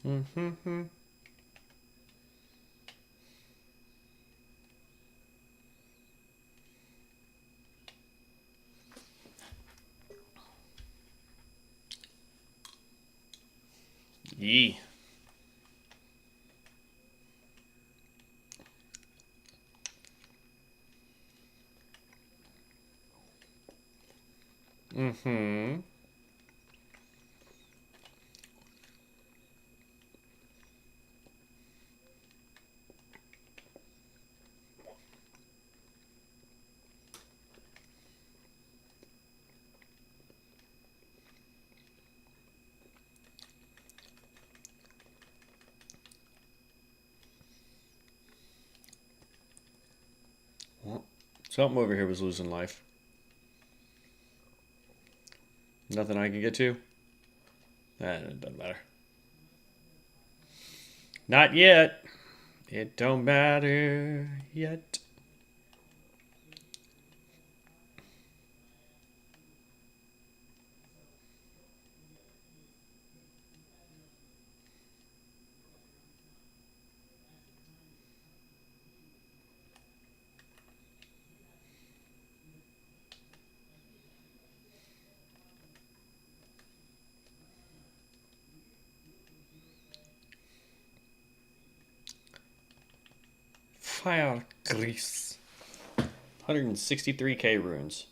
Mm-hmm. Yee. Mm-hmm. Well, something over here was losing life. Nothing I can get to? It doesn't matter. Not yet. It don't matter yet. Fire grease. 163k runes.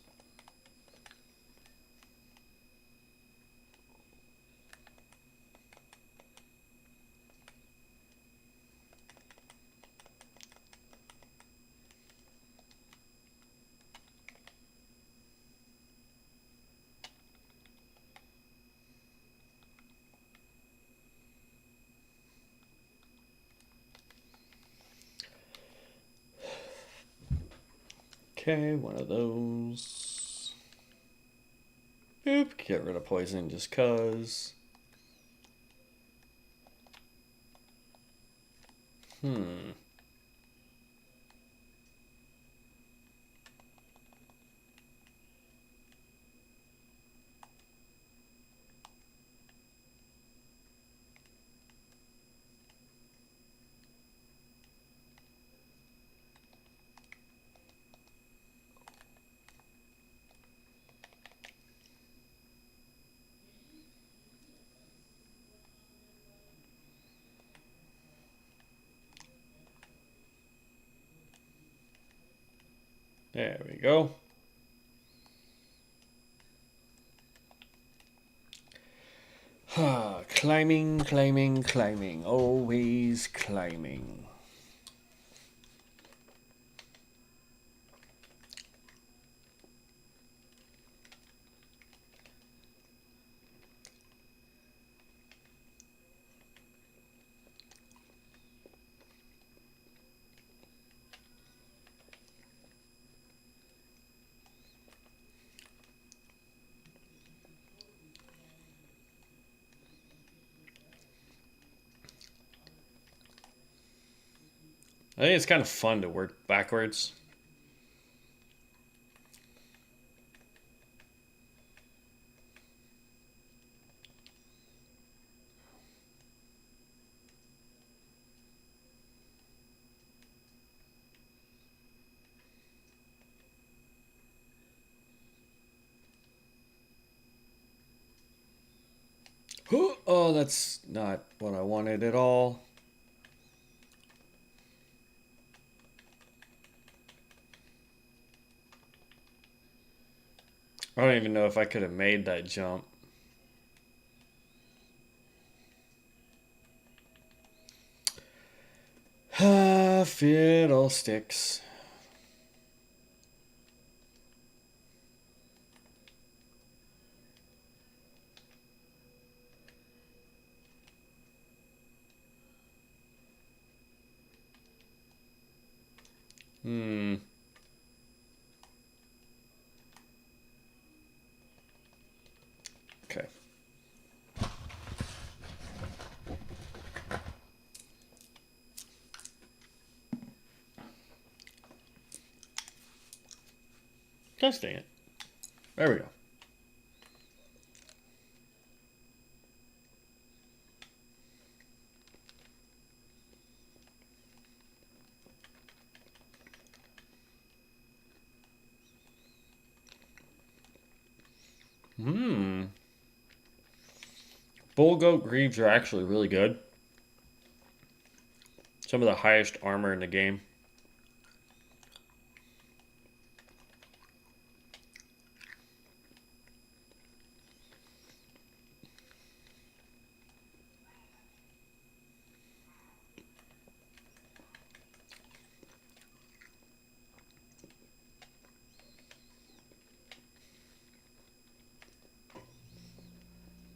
Okay, one of those. Boop, get rid of poison just cuz. There we go. Climbing, climbing, climbing. Always climbing. I think it's kind of fun to work backwards. Oh, that's not what I wanted at all. I don't even know if I could have made that jump. Fiddlesticks. Hmm. Okay. Testing it. There we go. Hmm. Bull goat greaves are actually really good. Some of the highest armor in the game.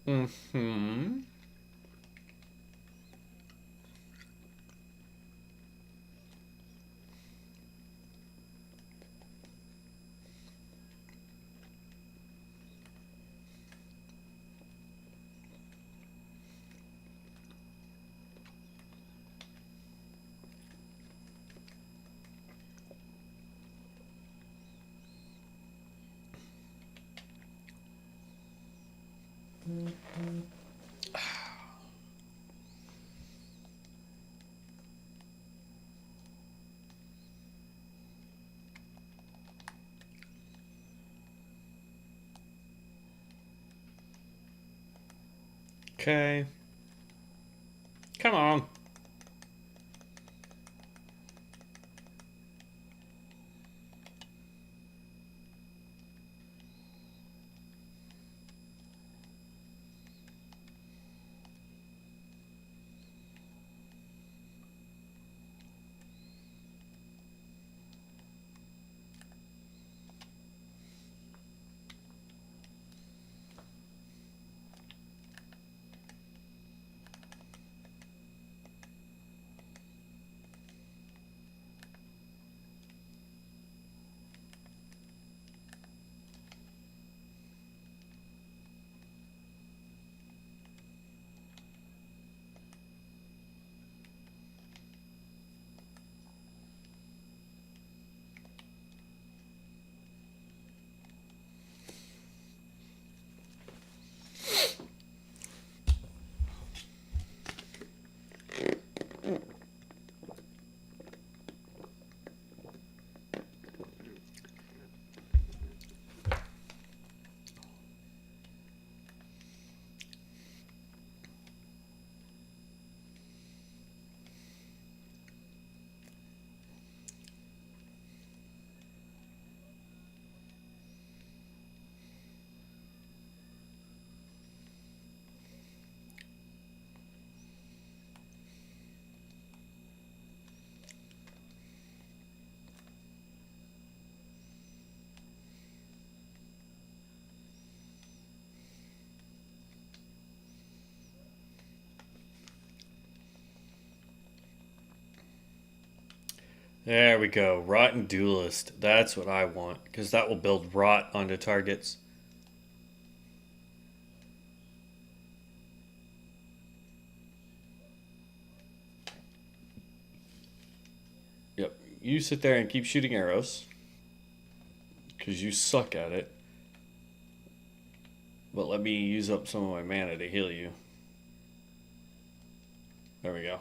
Hmm. Okay. Come on. There we go. Rotten Duelist. That's what I want, because that will build rot onto targets. Yep. You sit there and keep shooting arrows, because you suck at it. But let me use up some of my mana to heal you. There we go.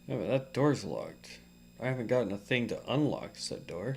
Yeah, but that door's locked. I haven't gotten a thing to unlock said door.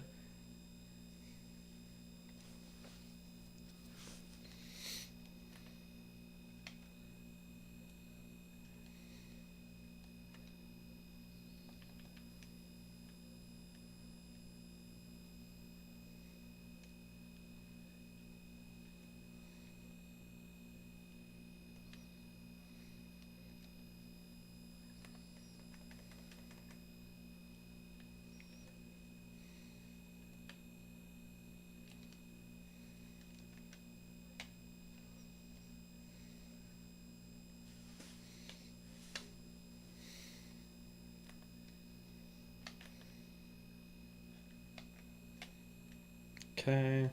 Okay.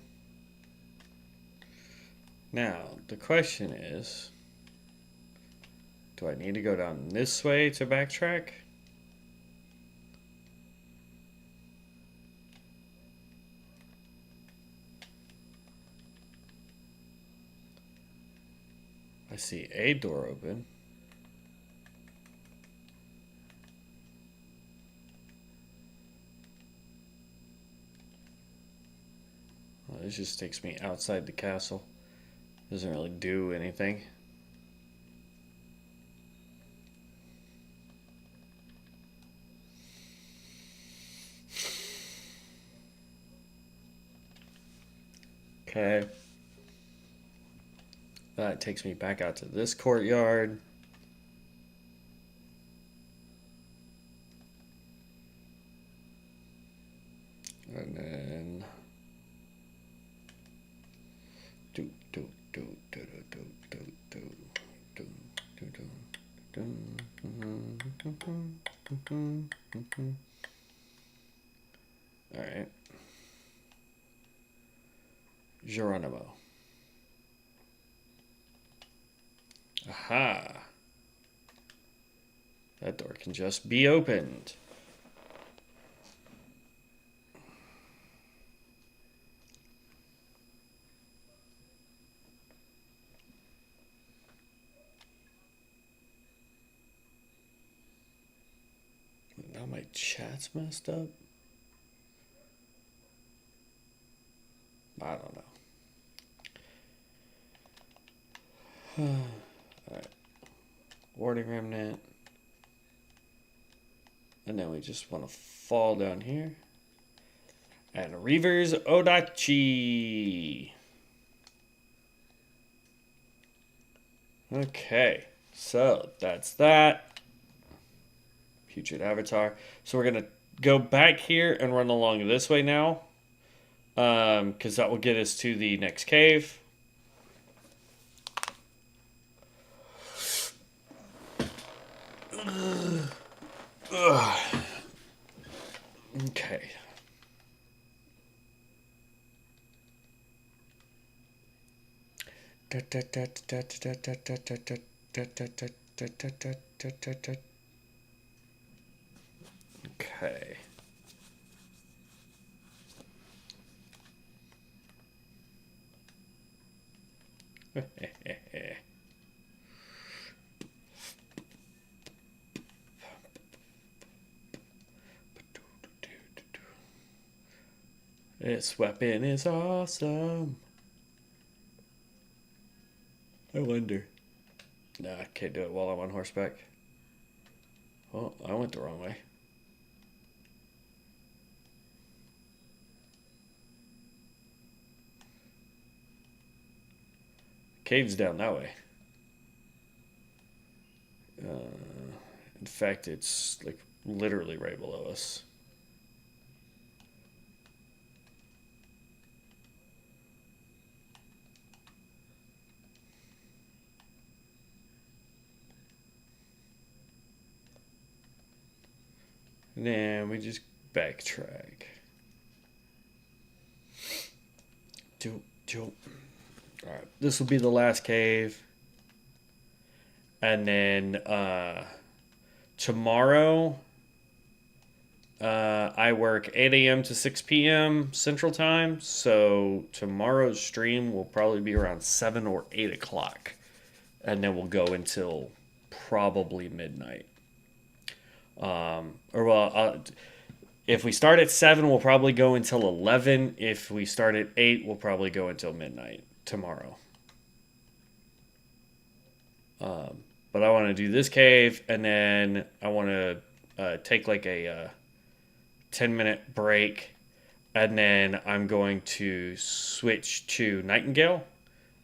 Now, the question is, do I need to go down this way to backtrack? I see a door open. Well, this just takes me outside the castle. Doesn't really do anything. Okay. That takes me back out to this courtyard. And then do do do do do do do do do do. All right. Geronimo. Aha. That door can just be opened. Now my chat's messed up. I don't know. Alright. Warding Remnant. And then we just want to fall down here. And Reaver's Odachi. Okay. So that's that. Putrid Avatar. So we're going to go back here and run along this way now. Because that will get us to the next cave. Okay. Okay. This weapon is awesome. I wonder. Nah, I can't do it while I'm on horseback. Oh, I went the wrong way. Cave's down that way. In fact, it's like literally right below us. And then we just backtrack. All right, this will be the last cave. And then tomorrow, I work 8 a.m. to 6 p.m. Central Time. So tomorrow's stream will probably be around 7 or 8 o'clock. And then we'll go until probably midnight. If we start at 7, we'll probably go until 11. If we start at 8, we'll probably go until midnight tomorrow. But I want to do this cave, and then I want to take like a 10-minute break, and then I'm going to switch to Nightingale.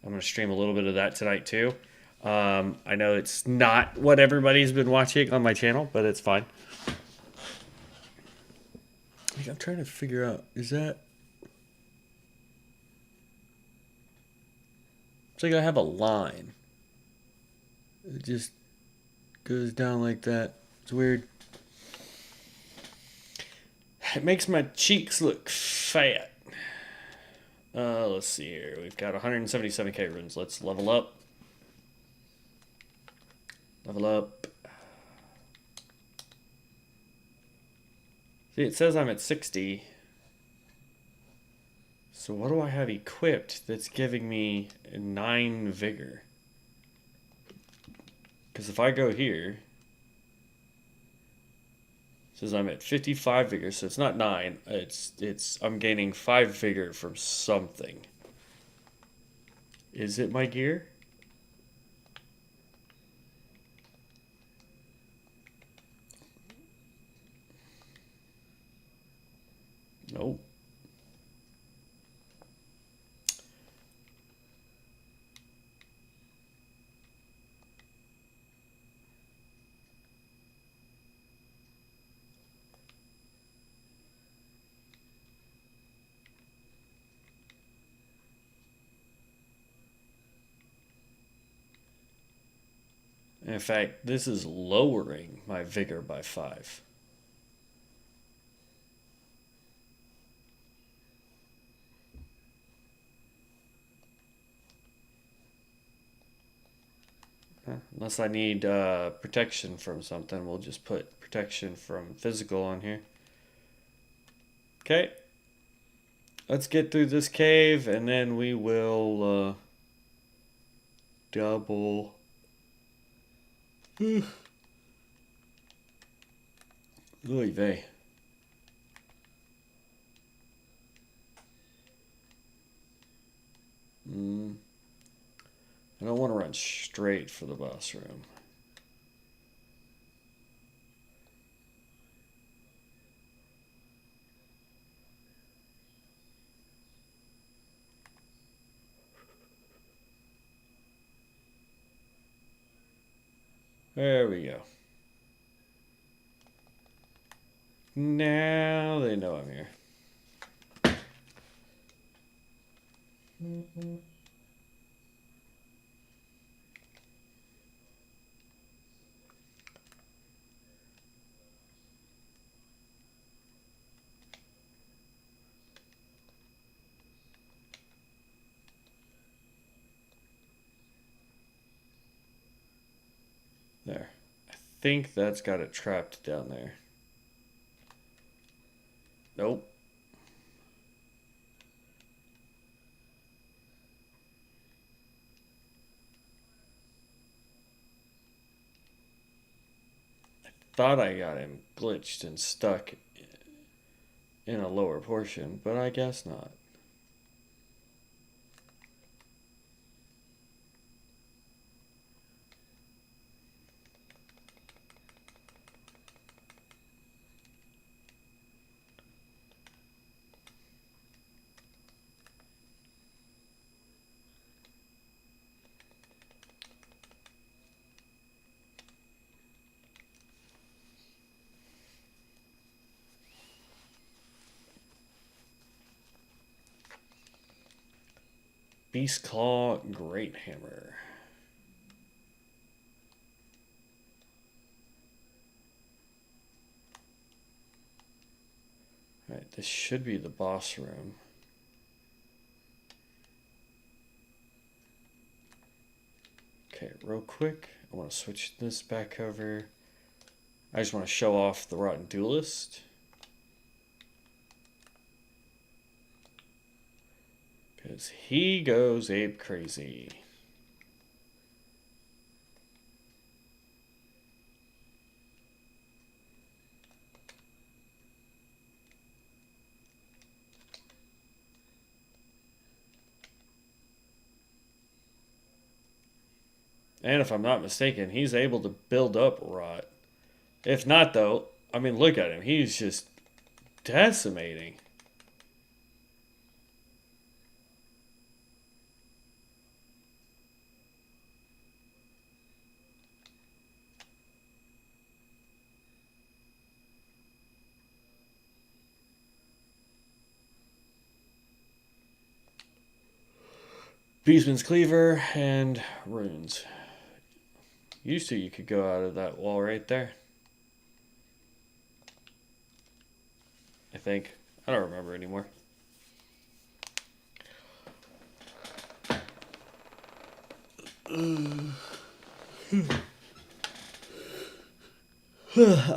I'm going to stream a little bit of that tonight too. I know it's not what everybody's been watching on my channel, but it's fine. I'm trying to figure out, is that... It's like I have a line. It just goes down like that. It's weird. It makes my cheeks look fat. Let's see here. We've got 177k runes. Let's level up. Level up. See, it says I'm at 60. So what do I have equipped that's giving me 9 vigor? Because if I go here, it says I'm at 55 vigor, so it's not 9. I'm gaining 5 vigor from something. Is it my gear? Nope. In fact, this is lowering my vigor by 5. Unless I need protection from something, we'll just put protection from physical on here. Okay. Let's get through this cave, and then we will double... Oy vey. I don't want to run straight for the boss room. There we go. Now they know I'm here. There. I think that's got it trapped down there. Nope. I thought I got him glitched and stuck in a lower portion, but I guess not. Beast Claw Great Hammer. Alright, this should be the boss room. Okay, real quick, I want to switch this back over. I just want to show off the Rotten Duelist. Because he goes ape crazy. And if I'm not mistaken, he's able to build up rot. If not, though, I mean, look at him. He's just decimating. Beastman's Cleaver and runes. Used to, you could go out of that wall right there. I think. I don't remember anymore.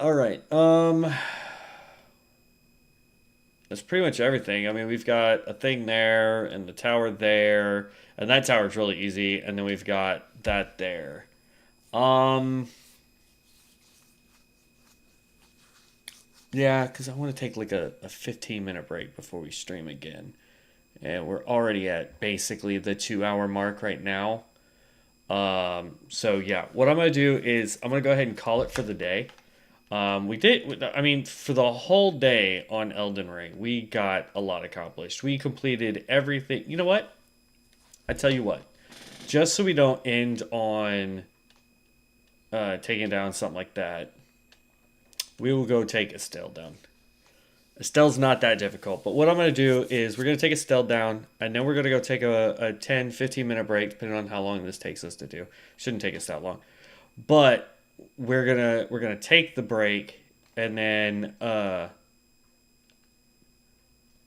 All right. That's pretty much everything. I mean, we've got a thing there and the tower there, and that tower is really easy. And then we've got that there. Yeah, because I want to take like a 15-minute break before we stream again. And we're already at basically the 2 hour mark right now. So yeah, what I'm gonna do is I'm gonna go ahead and call it for the day. We did, I mean, for the whole day on Elden Ring, we got a lot accomplished. We completed everything. You know what? I tell you what, just so we don't end on taking down something like that, we will go take Estelle down. Estelle's not that difficult, but what I'm going to do is we're going to take Estelle down, and then we're going to go take a 10, 15-minute break, depending on how long this takes us to do. Shouldn't take us that long. But we're gonna take the break, and then I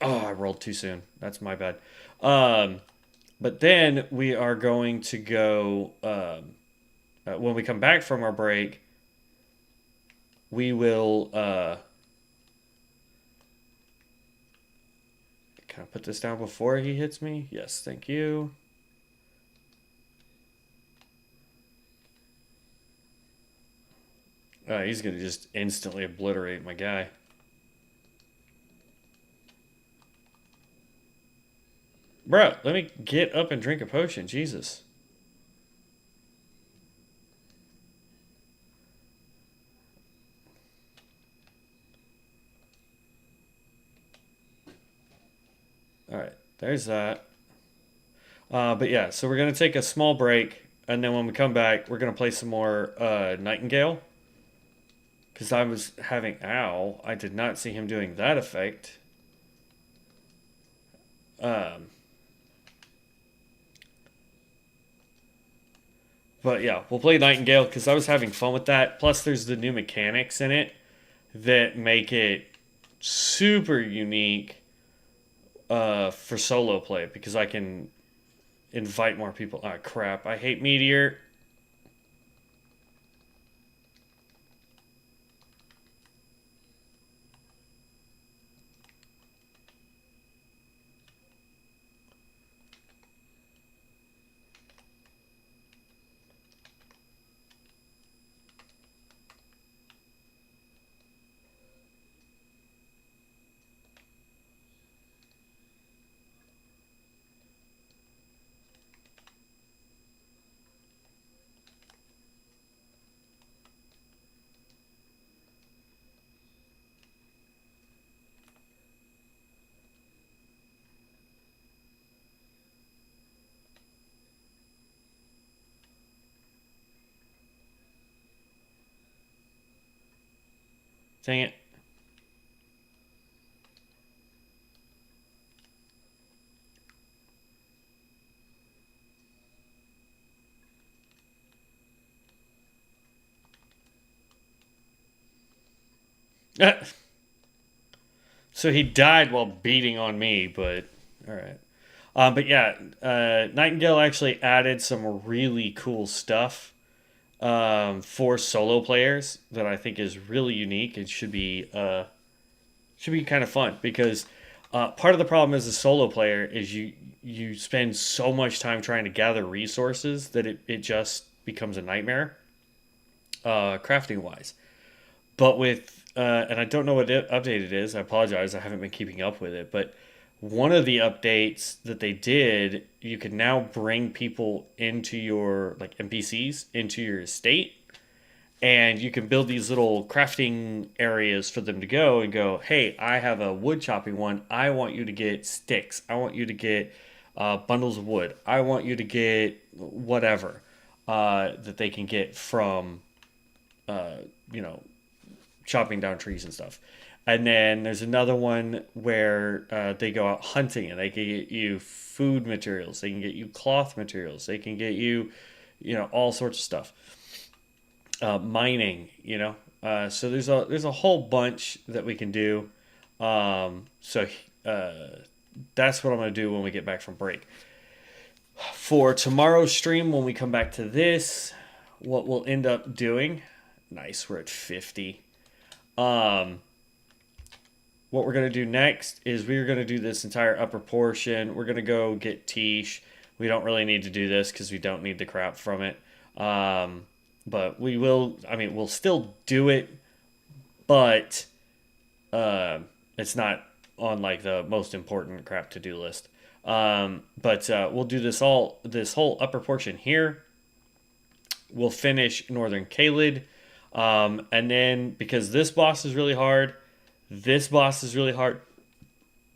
rolled too soon. That's my bad. But then we are going to go when we come back from our break. We will. Can I put this down before he hits me? Yes, thank you. He's gonna just instantly obliterate my guy. Bruh, let me get up and drink a potion. Jesus. Alright, there's that. But yeah, so we're going to take a small break, and then when we come back, we're going to play some more Nightingale. Because I was having... Ow, I did not see him doing that effect. But yeah, we'll play Nightingale because I was having fun with that. Plus, there's the new mechanics in it that make it super unique for solo play because I can invite more people. Ah, crap. I hate Meteor. Dang it. So he died while beating on me, but all right. But yeah, Nightingale actually added some really cool stuff for solo players that I think is really unique and should be kind of fun because part of the problem as a solo player is you spend so much time trying to gather resources that it just becomes a nightmare crafting wise. But with and I don't know what update it is. I apologize. I haven't been keeping up with it. But one of the updates that they did, you can now bring people into your like NPCs into your estate, and you can build these little crafting areas for them to go and go. Hey, I have a wood chopping one. I want you to get sticks. I want you to get bundles of wood. I want you to get whatever that they can get from uh, you know chopping down trees and stuff. And then there's another one where they go out hunting and they can get you food materials. They can get you cloth materials. They can get you, all sorts of stuff. Mining, so there's a whole bunch that we can do. So that's what I'm gonna do when we get back from break. For tomorrow's stream, when we come back to this, what we'll end up doing. Nice, we're at 50. Um, what we're going to do next is we're going to do this entire upper portion. We're going to go get Tish. We don't really need to do this because we don't need the crap from it. But we will, we'll still do it, but it's not on like the most important crap to do list. But we'll do this whole upper portion here. We'll finish Northern Caelid. And then because this boss is really hard,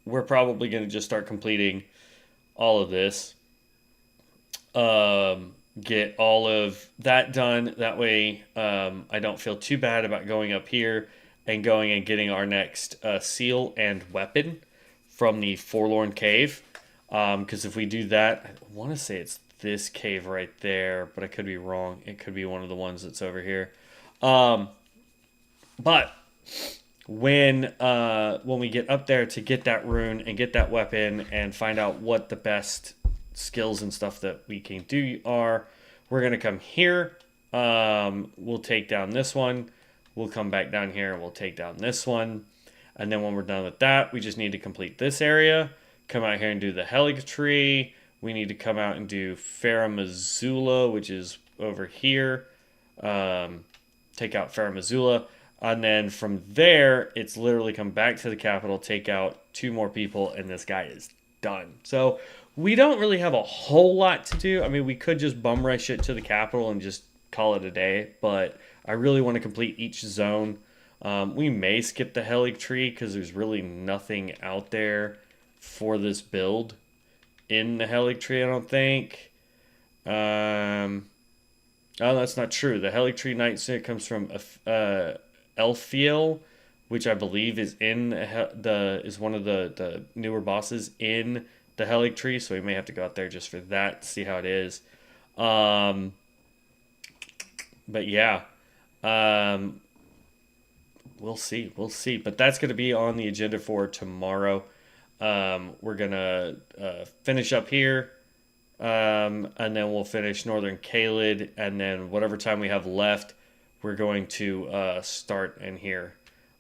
we're probably going to just start completing all of this. Get all of that done. That way, I don't feel too bad about going up here and going and getting our next seal and weapon from the Forlorn Cave. Because if we do that, I want to say it's this cave right there, but I could be wrong. It could be one of the ones that's over here. But when we get up there to get that rune and get that weapon and find out what the best skills and stuff that we can do are, we're gonna come here. We'll take down this one. We'll come back down here and we'll take down this one. And then when we're done with that, we just need to complete this area. Come out here and do the Helig tree. We need to come out and do Faramazula, which is over here. Take out Faramazula. And then from there, it's literally come back to the capital, take out 2 more people, and this guy is done. So we don't really have a whole lot to do. We could just bum rush it to the capital and just call it a day, but I really want to complete each zone. We may skip the Helig tree because there's really nothing out there for this build in the Helig tree, I don't think. Oh, that's not true. The Helig tree Nightstick comes from Elfiel, which I believe is is one of the newer bosses in the Helig tree. So we may have to go out there just for that to see how it is. But yeah, we'll see. But that's going to be on the agenda for tomorrow. We're gonna finish up here. And then we'll finish Northern Caelid, and then whatever time we have left, we're going to start in here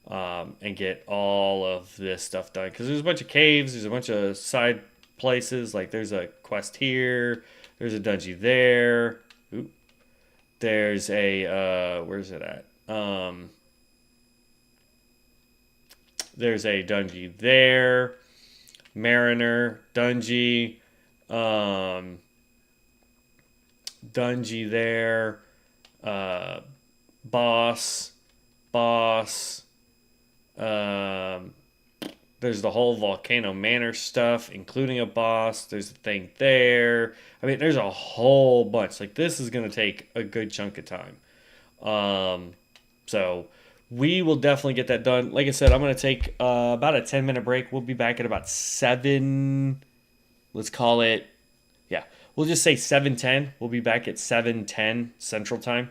and get all of this stuff done. Because there's a bunch of caves, there's a bunch of side places. Like there's a quest here, there's a dungeon there. Oop. There's a where's it at? There's a dungeon there, Mariner, Dungy. Dungy there, boss, there's the whole Volcano Manor stuff, including a boss, there's a thing there, there's a whole bunch, like this is going to take a good chunk of time, so we will definitely get that done. Like I said, I'm going to take about a 10-minute break. We'll be back at about 7. Let's call it, yeah, we'll just say 7:10. We'll be back at 7:10 Central Time.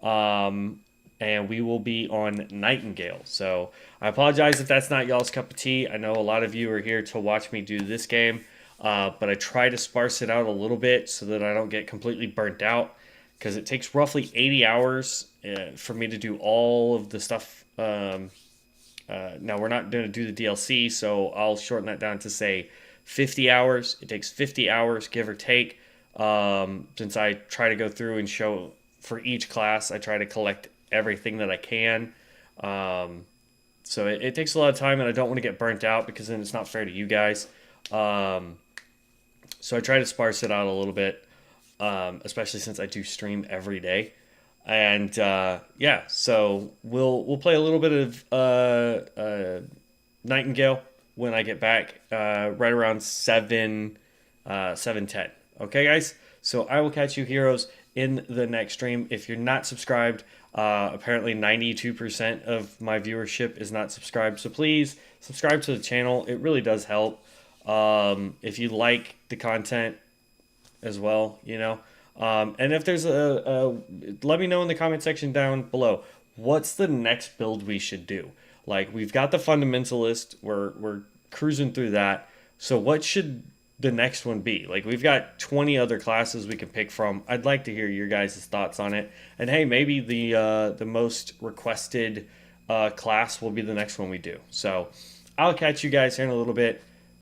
And and we will be on Nightingale. So I apologize if that's not y'all's cup of tea. I know a lot of you are here to watch me do this game, but I try to sparse it out a little bit so that I don't get completely burnt out, because it takes roughly 80 hours for me to do all of the stuff. Now, we're not going to do the DLC, so I'll shorten that down to say 50 hours. It takes 50 hours, give or take, since I try to go through and show for each class. I try to collect everything that I can. So it takes a lot of time, and I don't want to get burnt out because then it's not fair to you guys. So I try to sparse it out a little bit, especially since I do stream every day. And yeah, so we'll play a little bit of Nightingale when I get back, right around 7:10. Okay, guys. So I will catch you heroes in the next stream. If you're not subscribed, apparently 92% of my viewership is not subscribed. So please subscribe to the channel. It really does help. If you like the content as well, you know. And if there's let me know in the comment section down below, what's the next build we should do? Like, we've got the Fundamentalist, we're cruising through that. So what should the next one be? Like, we've got 20 other classes we can pick from. I'd like to hear your guys' thoughts on it. And hey, maybe the most requested class will be the next one we do. So I'll catch you guys here in a little bit.